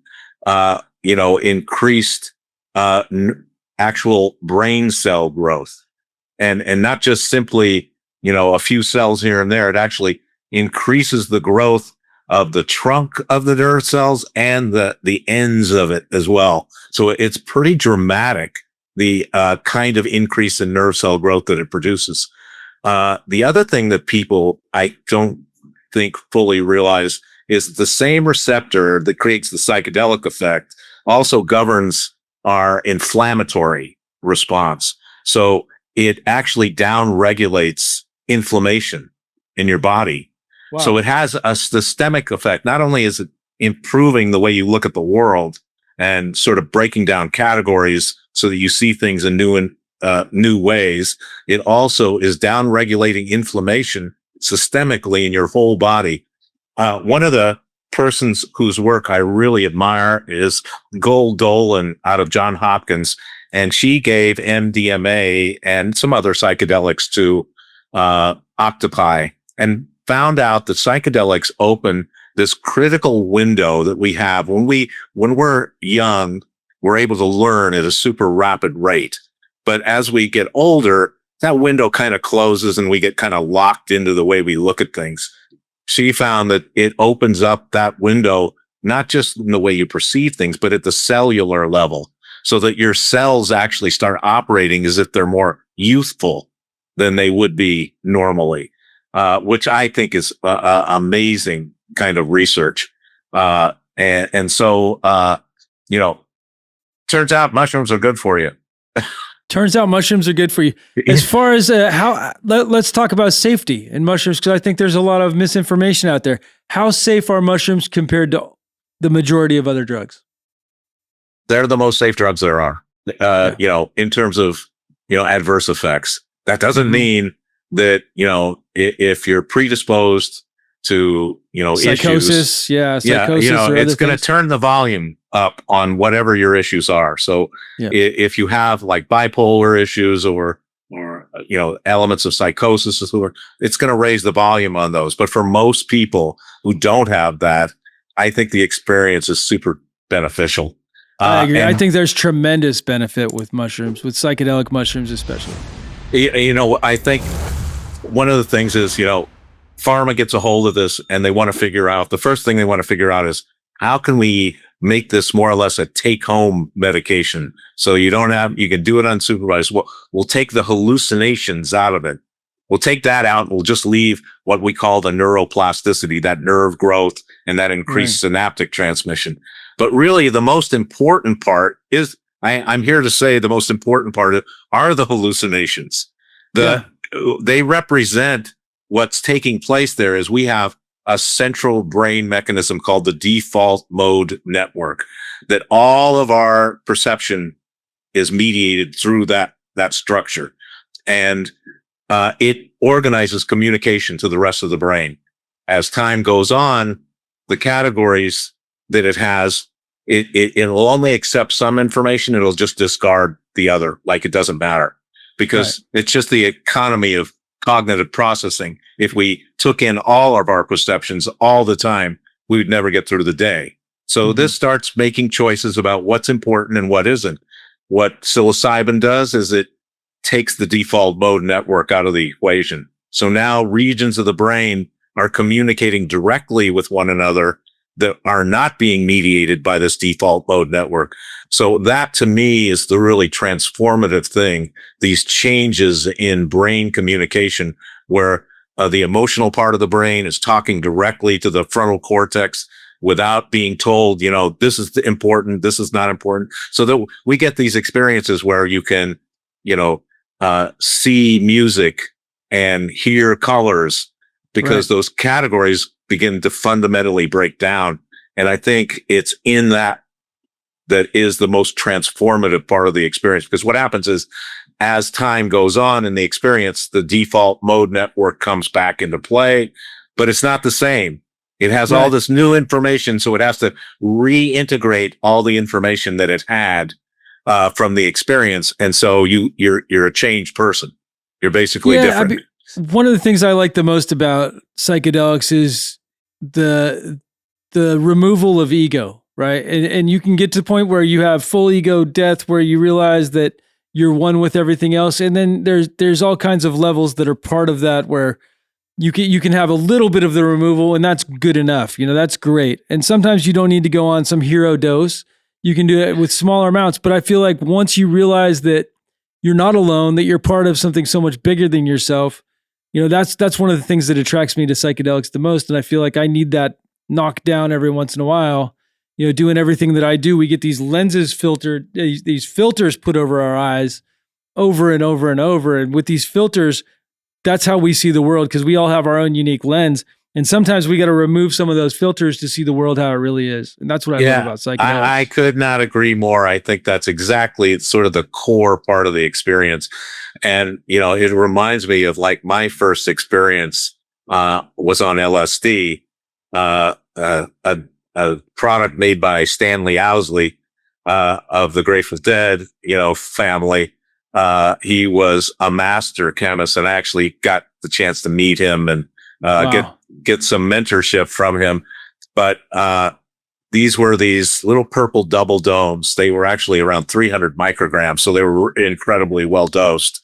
increased actual brain cell growth, and not just simply, a few cells here and there. It actually increases the growth of the trunk of the nerve cells and the ends of it as well. So it's pretty dramatic, the kind of increase in nerve cell growth that it produces. The other thing that people, I don't think, fully realize is the same receptor that creates the psychedelic effect also governs our inflammatory response. So it actually down-regulates inflammation in your body. Wow. So it has a systemic effect. Not only is it improving the way you look at the world and sort of breaking down categories so that you see things in new ways, it also is down-regulating inflammation systemically in your whole body. One of the persons whose work I really admire is Gold Dolan out of Johns Hopkins, and she gave MDMA and some other psychedelics to octopi and found out that psychedelics open this critical window that we have when we're young. We're able to learn at a super rapid rate, but as we get older, that window kind of closes and we get kind of locked into the way we look at things. She found that it opens up that window, not just in the way you perceive things, but at the cellular level, so that your cells actually start operating as if they're more youthful than they would be normally, which I think is amazing kind of research. And so, turns out mushrooms are good for you. Turns out mushrooms are good for you. As far as let's talk about safety in mushrooms, because I think there's a lot of misinformation out there. How safe are mushrooms compared to the majority of other drugs? They're the most safe drugs there are, in terms of, adverse effects. That doesn't mean that, if you're predisposed to, psychosis, issues, psychosis, it's going to turn the volume up on whatever your issues are. So if you have like bipolar issues or elements of psychosis, it's going to raise the volume on those. But for most people who don't have that, I think the experience is super beneficial. I agree. I think there's tremendous benefit with mushrooms, with psychedelic mushrooms especially. I think one of the things is, pharma gets a hold of this and they want to figure out, the first thing they want to figure out is, how can we make this more or less a take-home medication? So you can do it unsupervised. We'll take the hallucinations out of it. We'll take that out and we'll just leave what we call the neuroplasticity, that nerve growth and that increased synaptic transmission. But really the most important part is, I'm here to say the most important part are the hallucinations. They represent what's taking place there is we have a central brain mechanism called the default mode network, that all of our perception is mediated through that structure. And it organizes communication to the rest of the brain. As time goes on, the categories that it has, it'll only accept some information. It'll just discard the other, like it doesn't matter, because it's just the economy of cognitive processing. If we took in all of our perceptions all the time, we would never get through the day. So this starts making choices about what's important and what isn't. What psilocybin does is it takes the default mode network out of the equation. So now regions of the brain are communicating directly with one another that are not being mediated by this default mode network. So that to me is the really transformative thing, these changes in brain communication where the emotional part of the brain is talking directly to the frontal cortex without being told, this is important, this is not important. So that we get these experiences where you can, see music and hear colors because those categories begin to fundamentally break down. And I think it's in that is the most transformative part of the experience. Because what happens is, as time goes on in the experience, the default mode network comes back into play, but it's not the same. It has all this new information, so it has to reintegrate all the information that it had from the experience, and so you're a changed person. You're basically different. One of the things I like the most about psychedelics is the removal of ego, right? And you can get to the point where you have full ego death, where you realize that you're one with everything else, and then there's all kinds of levels that are part of that where you can have a little bit of the removal, and that's good enough. That's great. And sometimes you don't need to go on some hero dose. You can do it with smaller amounts. But I feel like once you realize that you're not alone, that you're part of something so much bigger than yourself, that's one of the things that attracts me to psychedelics the most. And I feel like I need that knocked down every once in a while. Doing everything that I do, we get these lenses filtered, these filters put over our eyes over and over and over. And with these filters, that's how we see the world, because we all have our own unique lens. And sometimes we got to remove some of those filters to see the world how it really is. And that's what I love about psychedelics. I could not agree more. I think that's exactly sort of the core part of the experience. And, it reminds me of like my first experience was on LSD, a product made by Stanley Owsley of the Grateful Dead, family. He was a master chemist, and I actually got the chance to meet him and get some mentorship from him. But these were these little purple double domes. They were actually around 300 micrograms, so they were incredibly well dosed.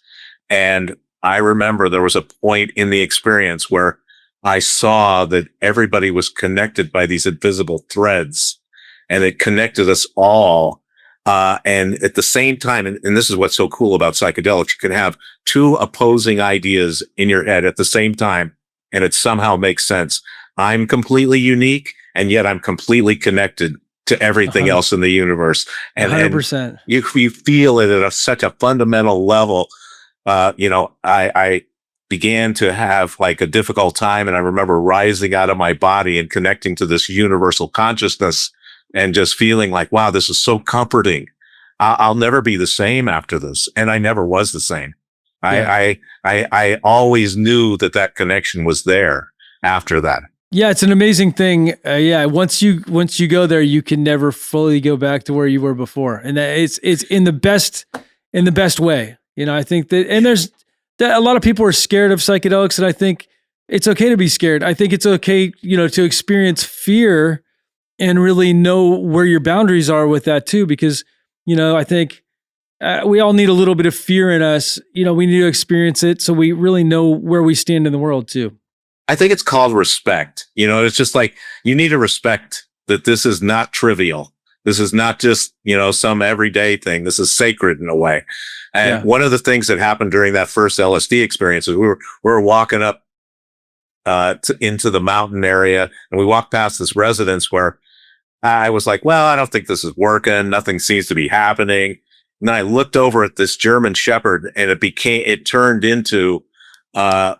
And I remember there was a point in the experience where I saw that everybody was connected by these invisible threads, and it connected us all. And at the same time, and this is what's so cool about psychedelics, you can have two opposing ideas in your head at the same time, and it somehow makes sense. I'm completely unique, and yet I'm completely connected to everything 100%. Else in the universe. And 100%. And you feel it at such a fundamental level. I began to have like a difficult time, and I remember rising out of my body and connecting to this universal consciousness and just feeling like, wow, this is so comforting. I'll never be the same after this. And I never was the same. Yeah. I always knew that connection was there after that. Yeah, it's an amazing thing. Once you go there, you can never fully go back to where you were before. And it's in the best way. I think that, and there's a lot of people are scared of psychedelics, and I think it's okay to be scared. I think it's okay, to experience fear and really know where your boundaries are with that too, because, I think we all need a little bit of fear in us. We need to experience it so we really know where we stand in the world too. I think it's called respect. It's just like, you need to respect that this is not trivial. This is not just, some everyday thing. This is sacred in a way. And one of the things that happened during that first LSD experience is we were walking up into the mountain area, and we walked past this residence where I was like, well, I don't think this is working. Nothing seems to be happening. And then I looked over at this German Shepherd, and it turned into the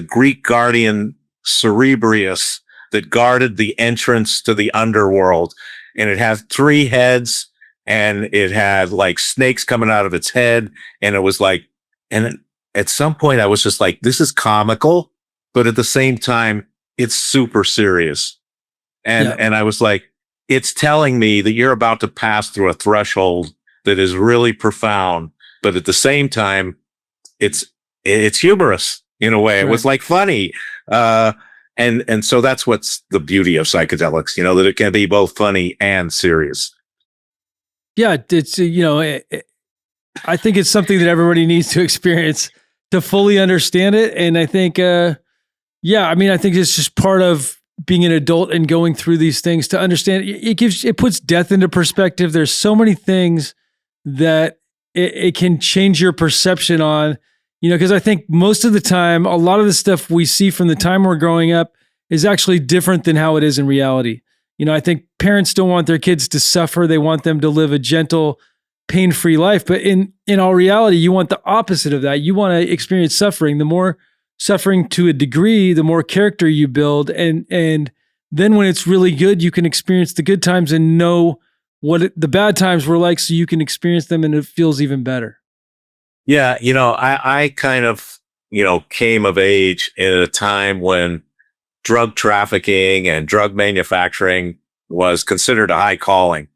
Greek guardian Cerebrius that guarded the entrance to the underworld. And it had 3 heads, and it had like snakes coming out of its head. And it was like, and at some point I was just like, this is comical, but at the same time, it's super serious. And I was like, it's telling me that you're about to pass through a threshold that is really profound, but at the same time, it's humorous in a way. Right. It was like funny. And so that's what's the beauty of psychedelics, that it can be both funny and serious. Yeah. It's, I think it's something that everybody needs to experience to fully understand it. And I think, I think it's just part of being an adult and going through these things to understand. It puts death into perspective. There's so many things that it can change your perception on, because I think most of the time, a lot of the stuff we see from the time we're growing up is actually different than how it is in reality. I think parents don't want their kids to suffer. They want them to live a gentle, pain-free life. But in all reality, you want the opposite of that. You want to experience suffering. The more suffering to a degree, the more character you build. And then when it's really good, you can experience the good times and know what the bad times were like, so you can experience them and it feels even better. Yeah, I kind of, came of age in a time when drug trafficking and drug manufacturing was considered a high calling.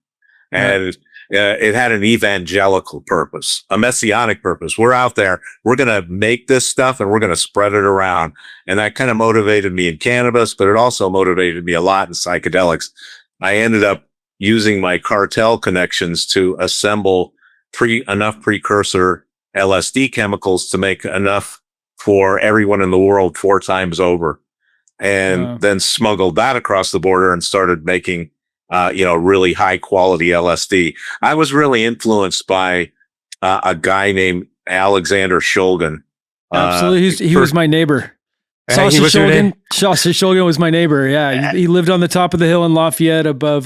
Right. And it had an evangelical purpose, a messianic purpose. We're out there, we're going to make this stuff and we're going to spread it around. And that kind of motivated me in cannabis, but it also motivated me a lot in psychedelics. I ended up using my cartel connections to assemble enough precursor LSD chemicals to make enough for everyone in the world 4 times over, and then smuggled that across the border and started making really high quality LSD. I was really influenced by a guy named Alexander Shulgin. Absolutely. He was my neighbor. Sasha Shulgin was my neighbor. Yeah. He lived on the top of the hill in Lafayette above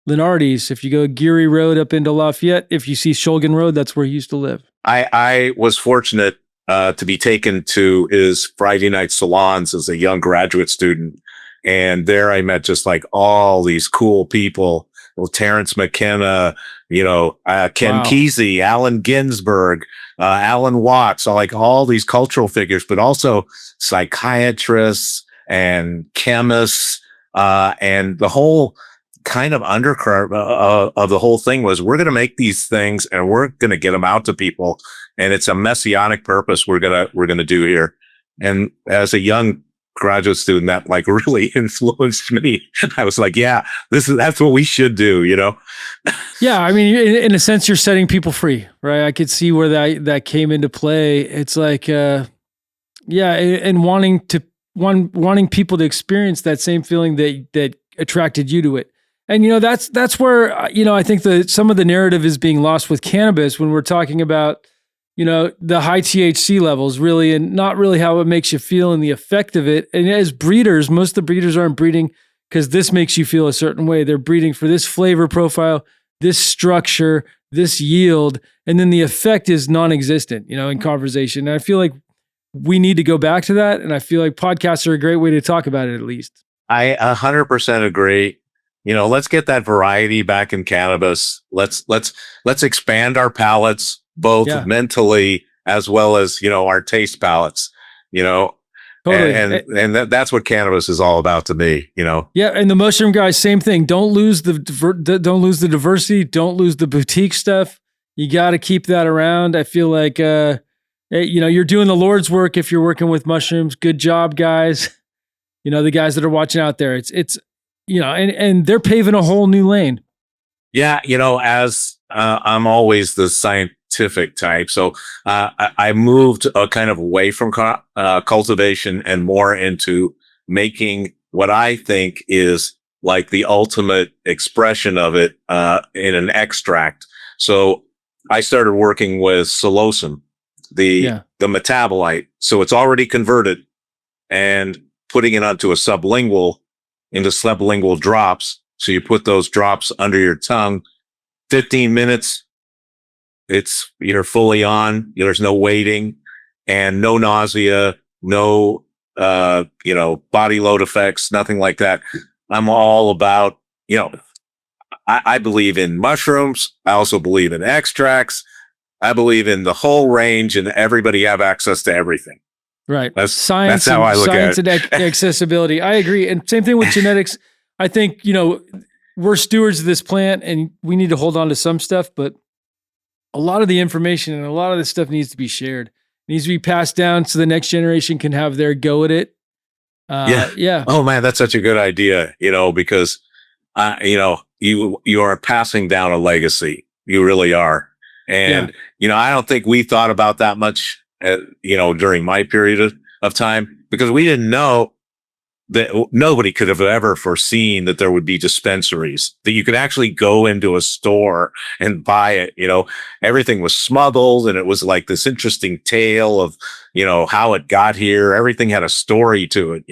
Landrace. If you go Geary Road up into Lafayette, if you see Shulgin Road, that's where he used to live. I was fortunate to be taken to his Friday night salons as a young graduate student. And there I met just like all these cool people. Well, Terrence McKenna, Ken Kesey, Allen Ginsberg, Alan Watts, all these cultural figures, but also psychiatrists and chemists, and the whole kind of undercurrent of the whole thing was, we're going to make these things and we're going to get them out to people. And it's a messianic purpose we're going to do here. And as a young graduate student, that really influenced me. I was like, yeah, that's what we should do, Yeah. I mean, in a sense, you're setting people free, right? I could see where that came into play. It's like, and wanting people to experience that same feeling that attracted you to it. And, that's where, I think some of the narrative is being lost with cannabis when we're talking about, the high THC levels really, and not really how it makes you feel and the effect of it. And as breeders, most of the breeders aren't breeding because this makes you feel a certain way. They're breeding for this flavor profile, this structure, this yield. And then the effect is non-existent, in conversation. And I feel like we need to go back to that. And I feel like podcasts are a great way to talk about it, at least. I 100% agree. Let's get that variety back in cannabis. Let's expand our palates, both mentally as well as, our taste palates, totally. And that's what cannabis is all about to me, Yeah. And the mushroom guys, same thing. Don't lose the diversity. Don't lose the boutique stuff. You got to keep that around. I feel like, you're doing the Lord's work if you're working with mushrooms. Good job, guys. The guys that are watching out there, it's, and they're paving a whole new lane. Yeah. As I'm always the scientific type. So I moved kind of away from cultivation and more into making what I think is like the ultimate expression of it in an extract. So I started working with psilocybin, the metabolite. So it's already converted, and putting it onto a into sublingual drops. So you put those drops under your tongue, 15 minutes, you're fully on, there's no waiting and no nausea, no, body load effects, nothing like that. I'm all about, I believe in mushrooms. I also believe in extracts. I believe in the whole range and everybody have access to everything. Right. That's how I look at it. Science and accessibility. I agree. And same thing with genetics. I think, we're stewards of this plant and we need to hold on to some stuff, but a lot of the information and a lot of this stuff needs to be shared. It needs to be passed down so the next generation can have their go at it. Yeah. Oh man, that's such a good idea, because, you are passing down a legacy. You really are. And, I don't think we thought about that much, during my period of time, because we didn't know that nobody could have ever foreseen that there would be dispensaries, that you could actually go into a store and buy it. Everything was smuggled, and it was like this interesting tale of, how it got here. Everything had a story to it,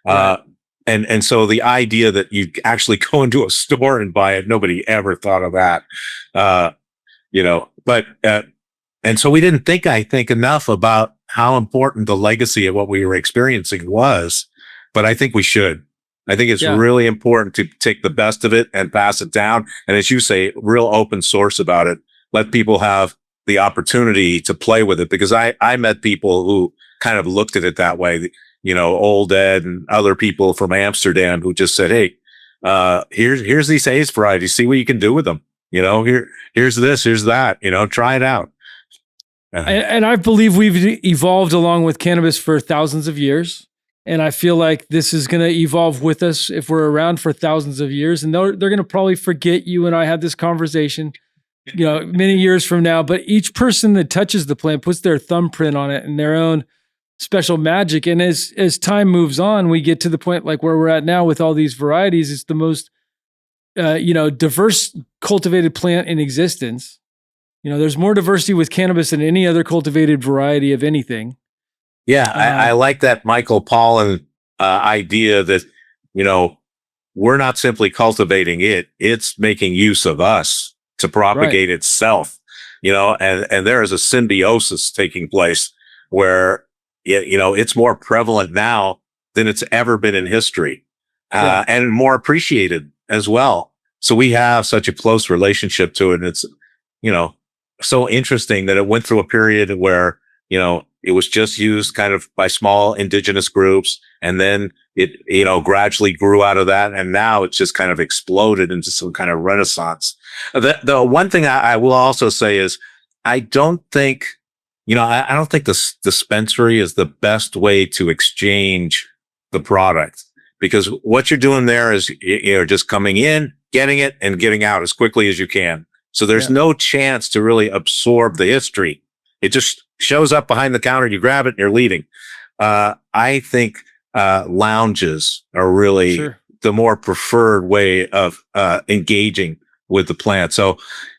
Right. And so the idea that you actually go into a store and buy it, nobody ever thought of that, but, And so we didn't think, I think, enough about how important the legacy of what we were experiencing was. But I think we should. I think it's Yeah. really important to take the best of it and pass it down. And as you say, real open source about it. Let people have the opportunity to play with it, because I met people who kind of looked at it that way. You know, old Ed and other people from Amsterdam who just said, hey, here's these haze varieties. See what you can do with them. You know, here's this, here's that, you know, try it out. And I believe we've evolved along with cannabis for thousands of years. And I feel like this is going to evolve with us if we're around for thousands of years. And they're going to probably forget you and I had this conversation, you know, many years from now. But each person that touches the plant puts their thumbprint on it and their own special magic. And as time moves on, we get to the point like where we're at now with all these varieties. It's the most, diverse cultivated plant in existence. You know, there's more diversity with cannabis than any other cultivated variety of anything. Yeah, I like that Michael Pollan idea that, you know, we're not simply cultivating it, it's making use of us to propagate itself, you know, and there is a symbiosis taking place where, you know, it's more prevalent now than it's ever been in history, and more appreciated as well. So we have such a close relationship to it. And it's, you know, so interesting that it went through a period where, you know, it was just used kind of by small indigenous groups. And then it, you know, gradually grew out of that. And now it's just kind of exploded into some kind of renaissance. The one thing I will also say is I don't think, you know, I don't think this dispensary is the best way to exchange the product, because what you're doing there is you're just coming in, getting it and getting out as quickly as you can. So there's no chance to really absorb the history. It just shows up behind the counter, you grab it and you're leaving. I think lounges are really the more preferred way of engaging with the plant. So,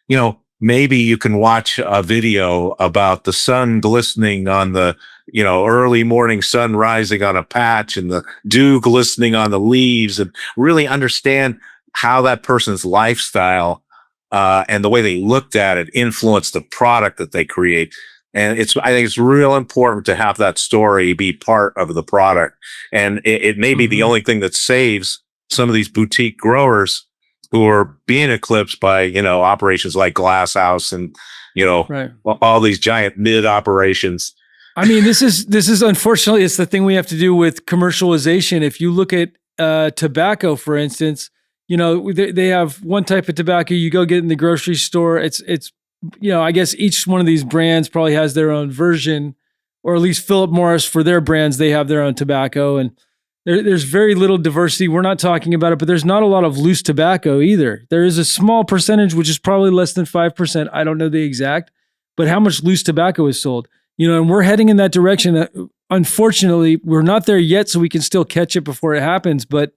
you know, maybe you can watch a video about the sun glistening on the, you know, early morning sun rising on a patch and the dew glistening on the leaves, and really understand how that person's lifestyle and the way they looked at it influenced the product that they create. And I think it's real important to have that story be part of the product. And it may be the only thing that saves some of these boutique growers who are being eclipsed by, you know, operations like Glass House and, you know, all these giant mid operations. I mean, this is unfortunately, it's the thing we have to do with commercialization. If you look at tobacco, for instance, you know, they have one type of tobacco you go get in the grocery store. It's, you know, I guess each one of these brands probably has their own version, or at least Philip Morris for their brands, they have their own tobacco, and there's very little diversity. We're not talking about it, but there's not a lot of loose tobacco either. There is a small percentage, which is probably less than 5%. I don't know the exact, but how much loose tobacco is sold, you know, and we're heading in that direction. Unfortunately, we're not there yet, so we can still catch it before it happens. But,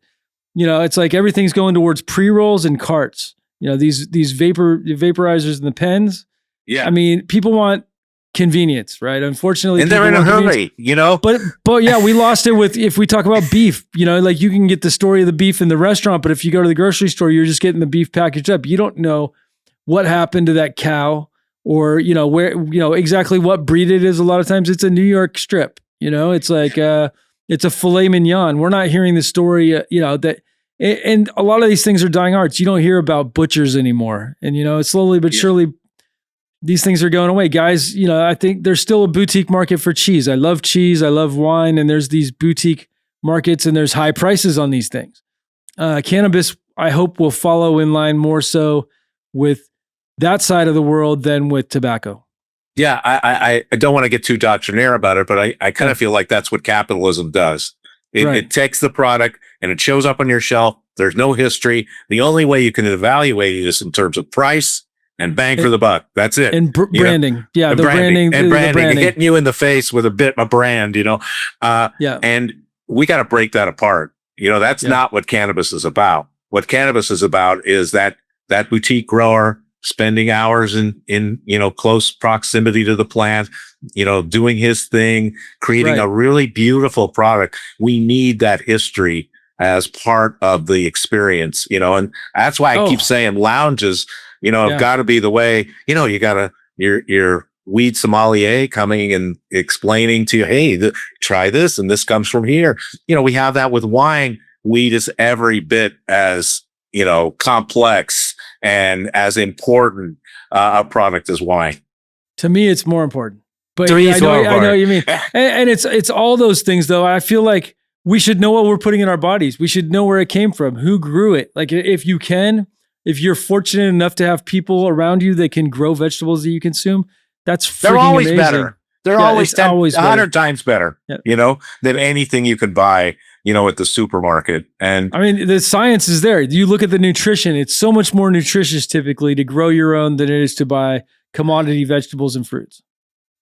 you know, it's like everything's going towards pre-rolls and carts. You know, these vaporizers and the pens. Yeah. I mean, people want convenience, right? Unfortunately, and they're in a hurry, you know? But yeah, we lost it with, if we talk about beef, you know, like you can get the story of the beef in the restaurant, but if you go to the grocery store, you're just getting the beef packaged up. You don't know what happened to that cow, or, you know, where, you know, exactly what breed it is. A lot of times it's a New York strip, you know, it's like, it's a filet mignon. We're not hearing the story, you know, that, and a lot of these things are dying arts. You don't hear about butchers anymore. And, you know, slowly but surely these things are going away. Guys, you know, I think there's still a boutique market for cheese. I love cheese. I love wine. And there's these boutique markets and there's high prices on these things. Cannabis, I hope, will follow in line more so with that side of the world than with tobacco. Yeah, I don't want to get too doctrinaire about it, but I kind of feel like that's what capitalism does. It takes the product and it shows up on your shelf. There's no history. The only way you can evaluate it is in terms of price and bang for the buck. That's it. And branding. Know? Yeah, the branding. Hitting you in the face with a brand, you know. And we got to break that apart. You know, that's not what cannabis is about. What cannabis is about is that boutique grower spending hours in, you know, close proximity to the plant, you know, doing his thing, creating a really beautiful product. We need that history as part of the experience, you know, and that's why I keep saying lounges, you know, have got to be the way, you know, you got to, you're weed sommelier coming and explaining to you, hey, try this, and this comes from here. We have that with wine. Weed is every bit as, complex and as important a product as wine. To me, it's more important. But To me, it's more I know what important. you mean. And it's all those things, though. I feel like we should know what we're putting in our bodies. We should know where it came from, who grew it. Like if you're fortunate enough to have people around you that can grow vegetables that you consume, that's freaking They're always amazing. better. They're always 100 times better, Yeah. than anything you could buy, at the supermarket. And I mean, the science is there. You look at the nutrition, it's so much more nutritious typically to grow your own than it is to buy commodity vegetables and fruits.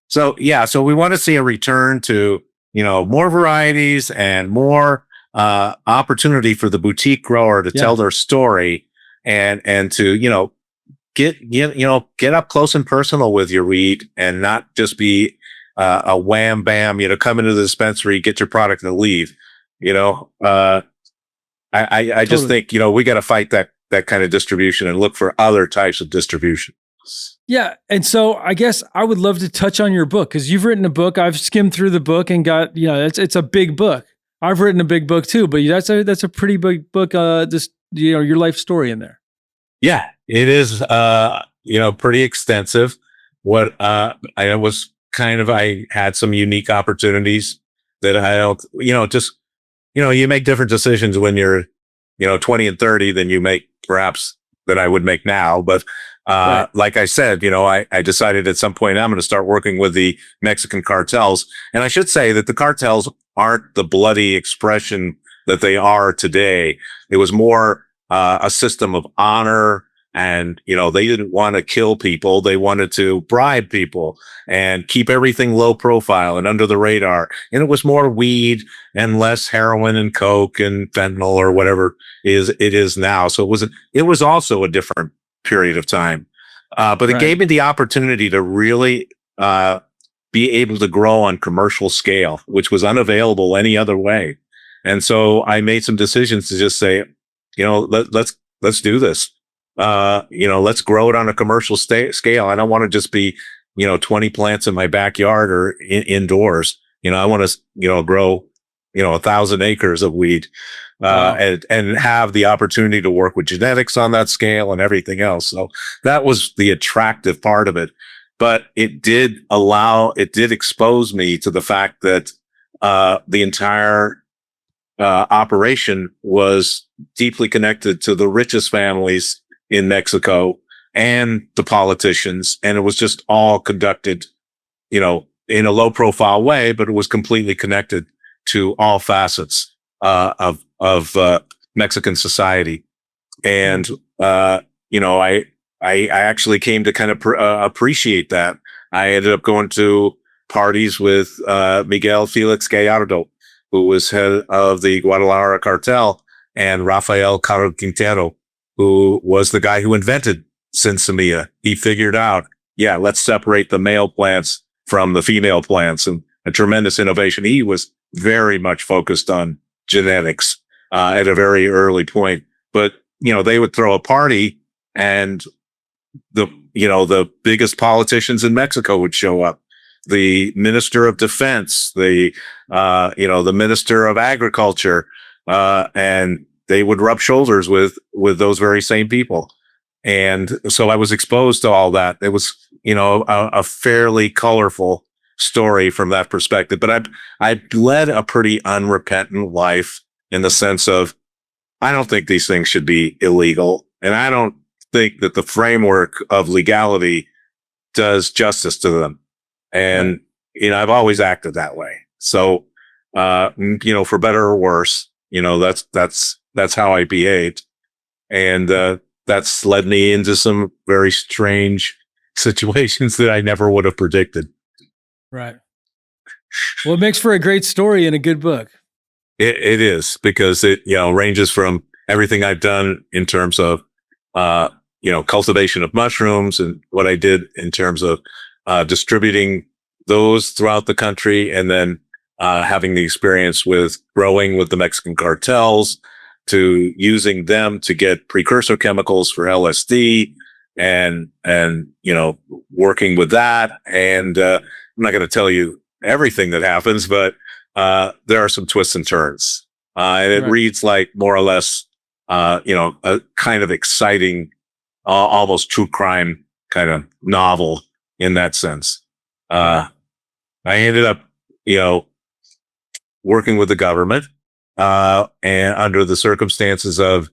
so, we want to see a return to, more varieties and more opportunity for the boutique grower to tell their story and to, get up close and personal with your weed and not just be a wham bam, come into the dispensary, get your product and leave. I just think, we got to fight that kind of distribution and look for other types of distribution. Yeah. And so I guess I would love to touch on your book because you've written a book. I've skimmed through the book and got, it's a big book. I've written a big book too, but that's a pretty big book. Just, your life story in there. Yeah, it is, pretty extensive. What, I had some unique opportunities that I don't, you make different decisions when you're, 20 and 30 than you make perhaps that I would make now. But, Right. like I said, I decided at some point I'm going to start working with the Mexican cartels. And I should say that the cartels aren't the bloody expression that they are today. It was more, a system of honor. And, they didn't want to kill people. They wanted to bribe people and keep everything low profile and under the radar. And it was more weed and less heroin and coke and fentanyl or whatever it is now. So it was also a different period of time. But it gave me the opportunity to really, be able to grow on commercial scale, which was unavailable any other way. And so I made some decisions to just say, let's do this. Let's grow it on a commercial scale. I don't want to just be, 20 plants in my backyard or indoors. I want to, grow, 1,000 acres of weed, Wow. and have the opportunity to work with genetics on that scale and everything else. So that was the attractive part of it. But it did expose me to the fact that, the entire, operation was deeply connected to the richest families in Mexico and the politicians. And it was just all conducted, in a low profile way, but it was completely connected to all facets, of Mexican society. And, I actually came to kind of appreciate that. I ended up going to parties with, Miguel Felix Gallardo, who was head of the Guadalajara cartel, and Rafael Caro Quintero, who was the guy who invented Sinsemilla. He figured out, let's separate the male plants from the female plants, and a tremendous innovation. He was very much focused on genetics, at a very early point. But, they would throw a party and the biggest politicians in Mexico would show up. The Minister of Defense, the Minister of Agriculture, and they would rub shoulders with those very same people. And so I was exposed to all that. It was, a fairly colorful story from that perspective. But I led a pretty unrepentant life in the sense of, I don't think these things should be illegal. And I don't think that the framework of legality does justice to them. And, I've always acted that way. So, for better or worse, that's how I behaved. And, that's led me into some very strange situations that I never would have predicted. Right. Well, it makes for a great story and a good book. It is, because it, ranges from everything I've done in terms of, cultivation of mushrooms and what I did in terms of, distributing those throughout the country, and then, having the experience with growing with the Mexican cartels, to using them to get precursor chemicals for LSD, and working with that. And I'm not going to tell you everything that happens, but there are some twists and turns. And it reads like more or less, a kind of exciting, almost true crime kind of novel in that sense. I ended up, working with the government, and under the circumstances of,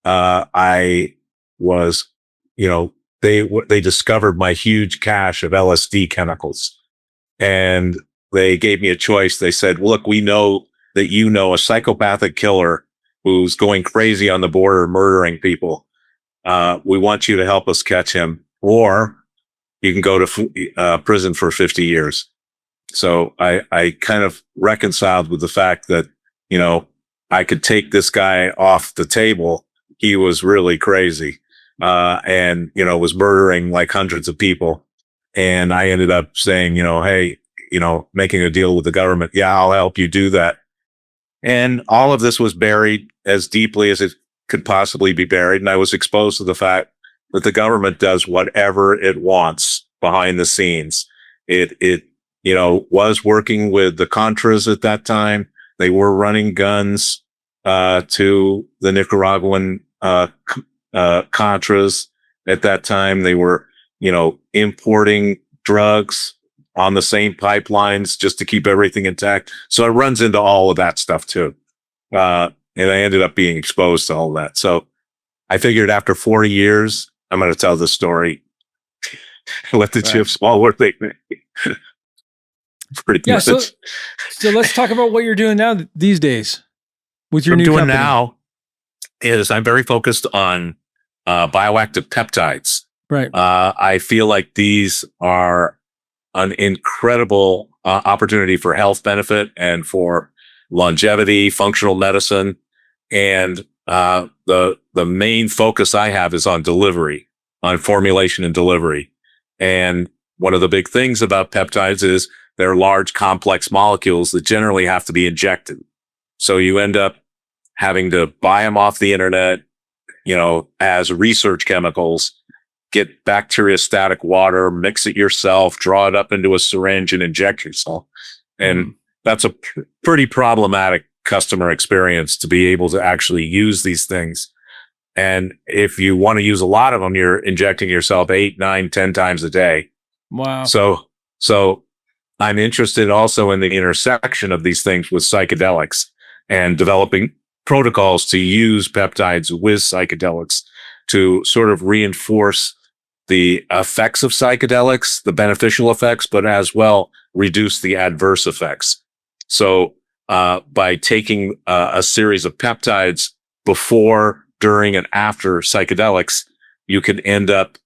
I was, they discovered my huge cache of LSD chemicals, and they gave me a choice. They said, look, we know that a psychopathic killer who's going crazy on the border, murdering people. We want you to help us catch him, or you can go to prison for 50 years. So I kind of reconciled with the fact that, I could take this guy off the table. He was really crazy, and, was murdering like hundreds of people. And I ended up saying, hey, making a deal with the government. Yeah, I'll help you do that. And all of this was buried as deeply as it could possibly be buried. And I was exposed to the fact that the government does whatever it wants behind the scenes. It was working with the Contras at that time. They were running guns to the Nicaraguan Contras at that time. They were, importing drugs on the same pipelines just to keep everything intact. So it runs into all of that stuff too. And I ended up being exposed to all that. So I figured after 40 years, I'm going to tell the story. Let the chips fall where they may. Pretty much. So let's talk about what you're doing now these days with your new company. Now is I'm very focused on bioactive peptides. Right. I feel like these are an incredible opportunity for health benefit and for longevity, functional medicine. And the main focus I have is on delivery, on formulation and delivery. And one of the big things about peptides is they're large, complex molecules that generally have to be injected. So you end up having to buy them off the internet, as research chemicals, get bacteriostatic water, mix it yourself, draw it up into a syringe and inject yourself. And that's a pretty problematic customer experience to be able to actually use these things. And if you want to use a lot of them, you're injecting yourself 8, 9, 10 times a day. Wow. So I'm interested also in the intersection of these things with psychedelics and developing protocols to use peptides with psychedelics to sort of reinforce the effects of psychedelics, the beneficial effects, but as well reduce the adverse effects. So by taking a series of peptides before, during, and after psychedelics, you can end up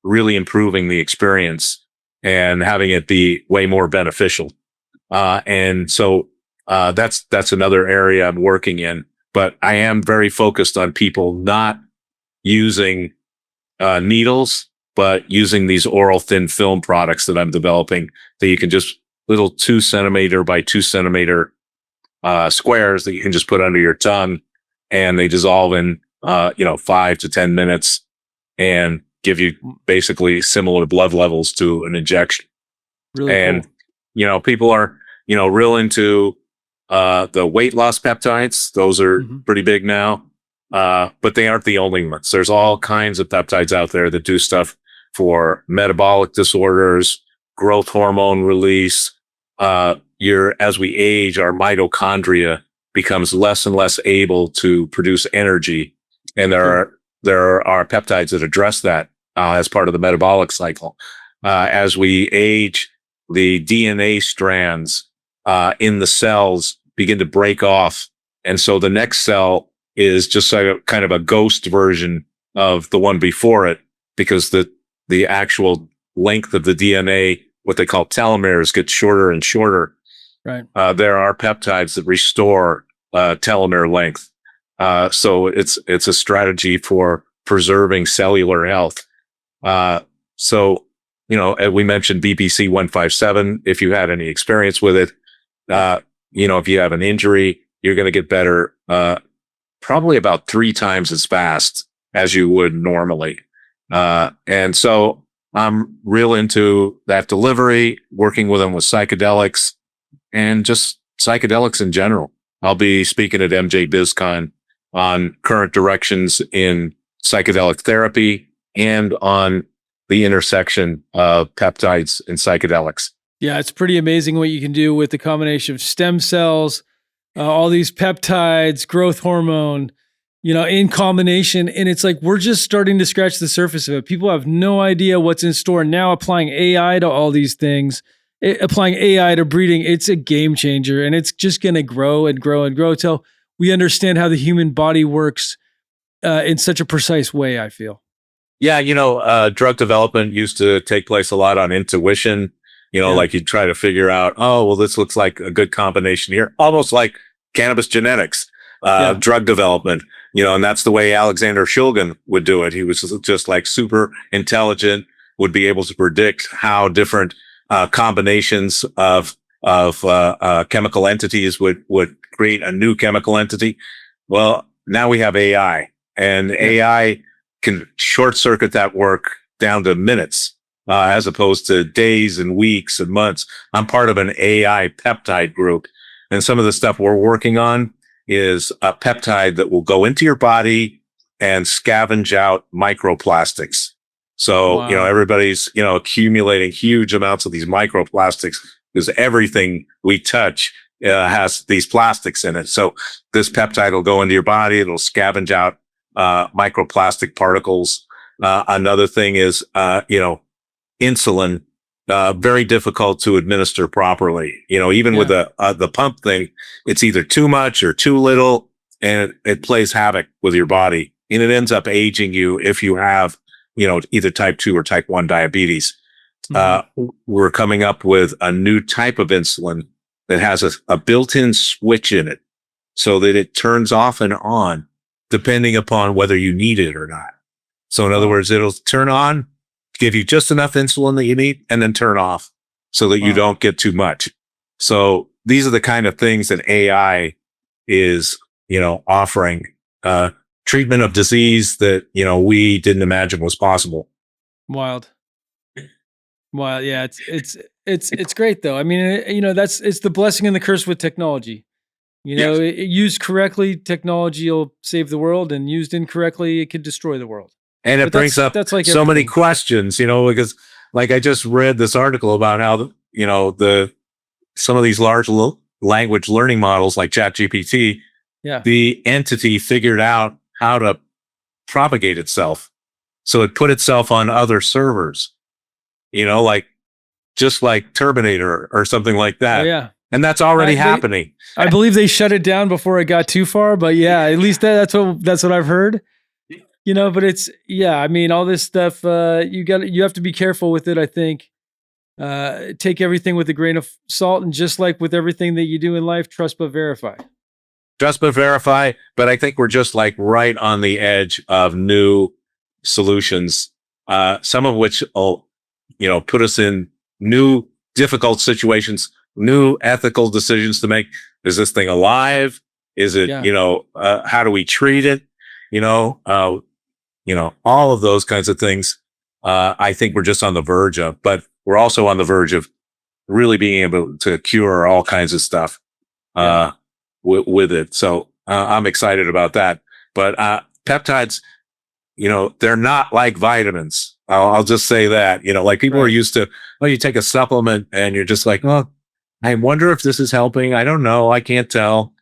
really improving the experience and having it be way more beneficial. And so that's another area I'm working in. But I am very focused on people not using needles, but using these oral thin film products that I'm developing that you can just little 2 centimeter by 2 centimeter squares that you can just put under your tongue, and they dissolve in 5 to 10 minutes and give you basically similar blood levels to an injection. Really and cool. People are real into the weight loss peptides. Those are pretty big now. But they aren't the only ones. There's all kinds of peptides out there that do stuff for metabolic disorders, growth hormone release. As we age, our mitochondria becomes less and less able to produce energy. And there are peptides that address that as part of the metabolic cycle. As we age, the DNA strands in the cells begin to break off. And so the next cell is just like a kind of a ghost version of the one before it, because the actual length of the DNA, what they call telomeres, gets shorter and shorter. Right. There are peptides that restore telomere length. So it's a strategy for preserving cellular health. So we mentioned BPC 157. If you had any experience with it, if you have an injury, you're going to get better probably about 3 times as fast as you would normally. And so I'm real into that delivery, working with them with psychedelics and just psychedelics in general. I'll be speaking at MJ BizCon on current directions in psychedelic therapy and on the intersection of peptides and psychedelics. Yeah, it's pretty amazing what you can do with the combination of stem cells, all these peptides, growth hormone, in combination. And it's like we're just starting to scratch the surface of it. People have no idea what's in store. Now applying AI to all these things, applying AI to breeding, it's a game changer. And it's just going to grow and grow and grow till we understand how the human body works in such a precise way, I feel. Yeah, drug development used to take place a lot on intuition. Like you try to figure out, oh, well, this looks like a good combination here, almost like cannabis genetics, drug development, and that's the way Alexander Shulgin would do it. He was just like super intelligent, would be able to predict how different combinations of chemical entities would create a new chemical entity. Well, now we have AI, and AI can short circuit that work down to minutes. As opposed to days and weeks and months. I'm part of an AI peptide group. And some of the stuff we're working on is a peptide that will go into your body and scavenge out microplastics. So, Wow. Everybody's, accumulating huge amounts of these microplastics because everything we touch has these plastics in it. So this peptide will go into your body. It'll scavenge out microplastic particles. Another thing is, insulin, very difficult to administer properly. Even with the pump thing, it's either too much or too little, and it plays havoc with your body, and it ends up aging you if you have, either type 2 or type 1 diabetes. Mm-hmm. We're coming up with a new type of insulin that has a built-in switch in it so that it turns off and on depending upon whether you need it or not. So in other words, it'll turn on, give you just enough insulin that you need, and then turn off so that you don't get too much. So these are the kind of things that AI is, offering, treatment of disease that, we didn't imagine was possible. Wild. Yeah. It's great though. I mean, it's the blessing and the curse with technology. Used correctly, technology will save the world, and used incorrectly, it could destroy the world. And it brings up that's like so many questions, because like I just read this article about how, some of these large language learning models like ChatGPT, the entity figured out how to propagate itself. So it put itself on other servers, like just like Terminator or something like that. Oh, yeah. And that's already happening. I believe they shut it down before it got too far, but yeah, at least that's what I've heard. But it's, I mean, all this stuff, you have to be careful with it. I think, take everything with a grain of salt, and just like with everything that you do in life, trust but verify. Trust but verify. But I think we're just like right on the edge of new solutions, some of which will, put us in new difficult situations, new ethical decisions to make. Is this thing alive? Is it, how do we treat it? All of those kinds of things, I think we're just on the verge of, but we're also on the verge of really being able to cure all kinds of stuff, with it. So, I'm excited about that. But, peptides, they're not like vitamins. I'll just say that, like people are used to, you take a supplement and you're just like, oh, I wonder if this is helping. I don't know. I can't tell.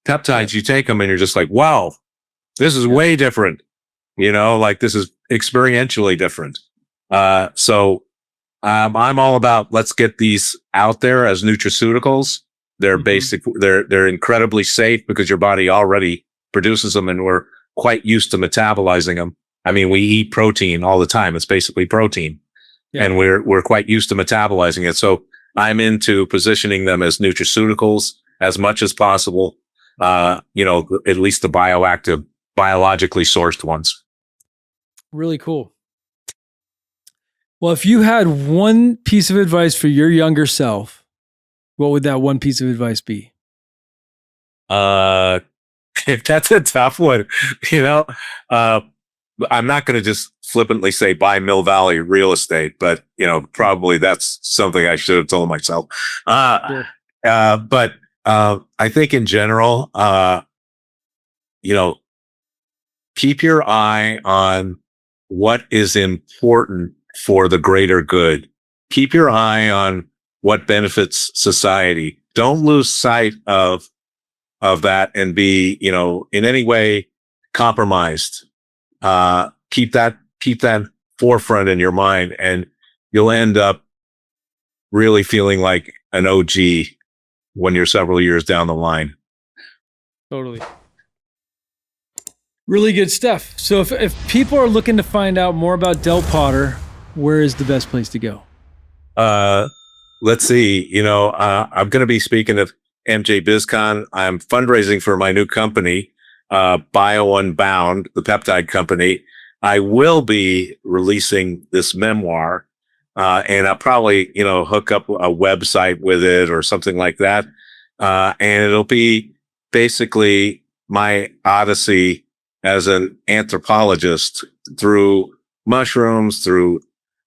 Peptides, you take them and you're just like, wow, this is way different. Like this is experientially different. So I'm all about, let's get these out there as nutraceuticals. They're they're incredibly safe because your body already produces them, and we're quite used to metabolizing them. I mean, we eat protein all the time. It's basically protein, and we're quite used to metabolizing it. So I'm into positioning them as nutraceuticals as much as possible. At least the bioactive, biologically sourced ones. Really cool. Well, if you had one piece of advice for your younger self, what would that one piece of advice be? That's a tough one. I'm not going to just flippantly say buy Mill Valley real estate, but probably that's something I should have told myself. Sure. But I think in general, keep your eye on what is important for the greater good. Keep your eye on what benefits society. Don't lose sight of that and be, in any way compromised. Keep that forefront in your mind, and you'll end up really feeling like an OG when you're several years down the line. Totally. Really good stuff. So if people are looking to find out more about Del Potter, where is the best place to go? Let's see. I'm going to be speaking at MJ BizCon. I'm fundraising for my new company, Bio Unbound, the peptide company. I will be releasing this memoir, and I'll probably, hook up a website with it or something like that. And it'll be basically my odyssey as an anthropologist through mushrooms, through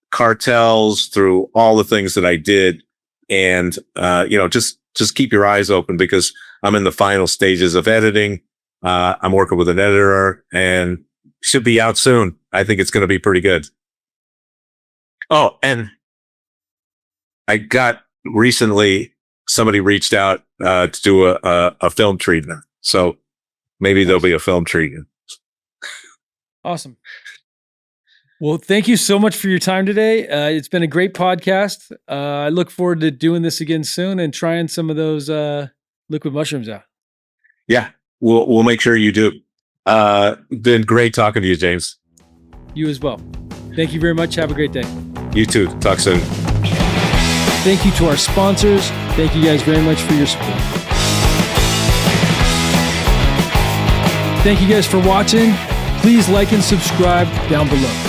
cartels, through all the things that I did. And, just keep your eyes open, because I'm in the final stages of editing. I'm working with an editor, and should be out soon. I think it's going to be pretty good. Oh, and I got recently, somebody reached out to do a film treatment. So maybe there'll be a film treatment. Awesome. Well, thank you so much for your time today. It's been a great podcast. I look forward to doing this again soon and trying some of those liquid mushrooms out. Yeah, we'll make sure you do. Been great talking to you, James. You as well. Thank you very much. Have a great day. You too. Talk soon. Thank you to our sponsors. Thank you guys very much for your support. Thank you guys for watching. Please like and subscribe down below.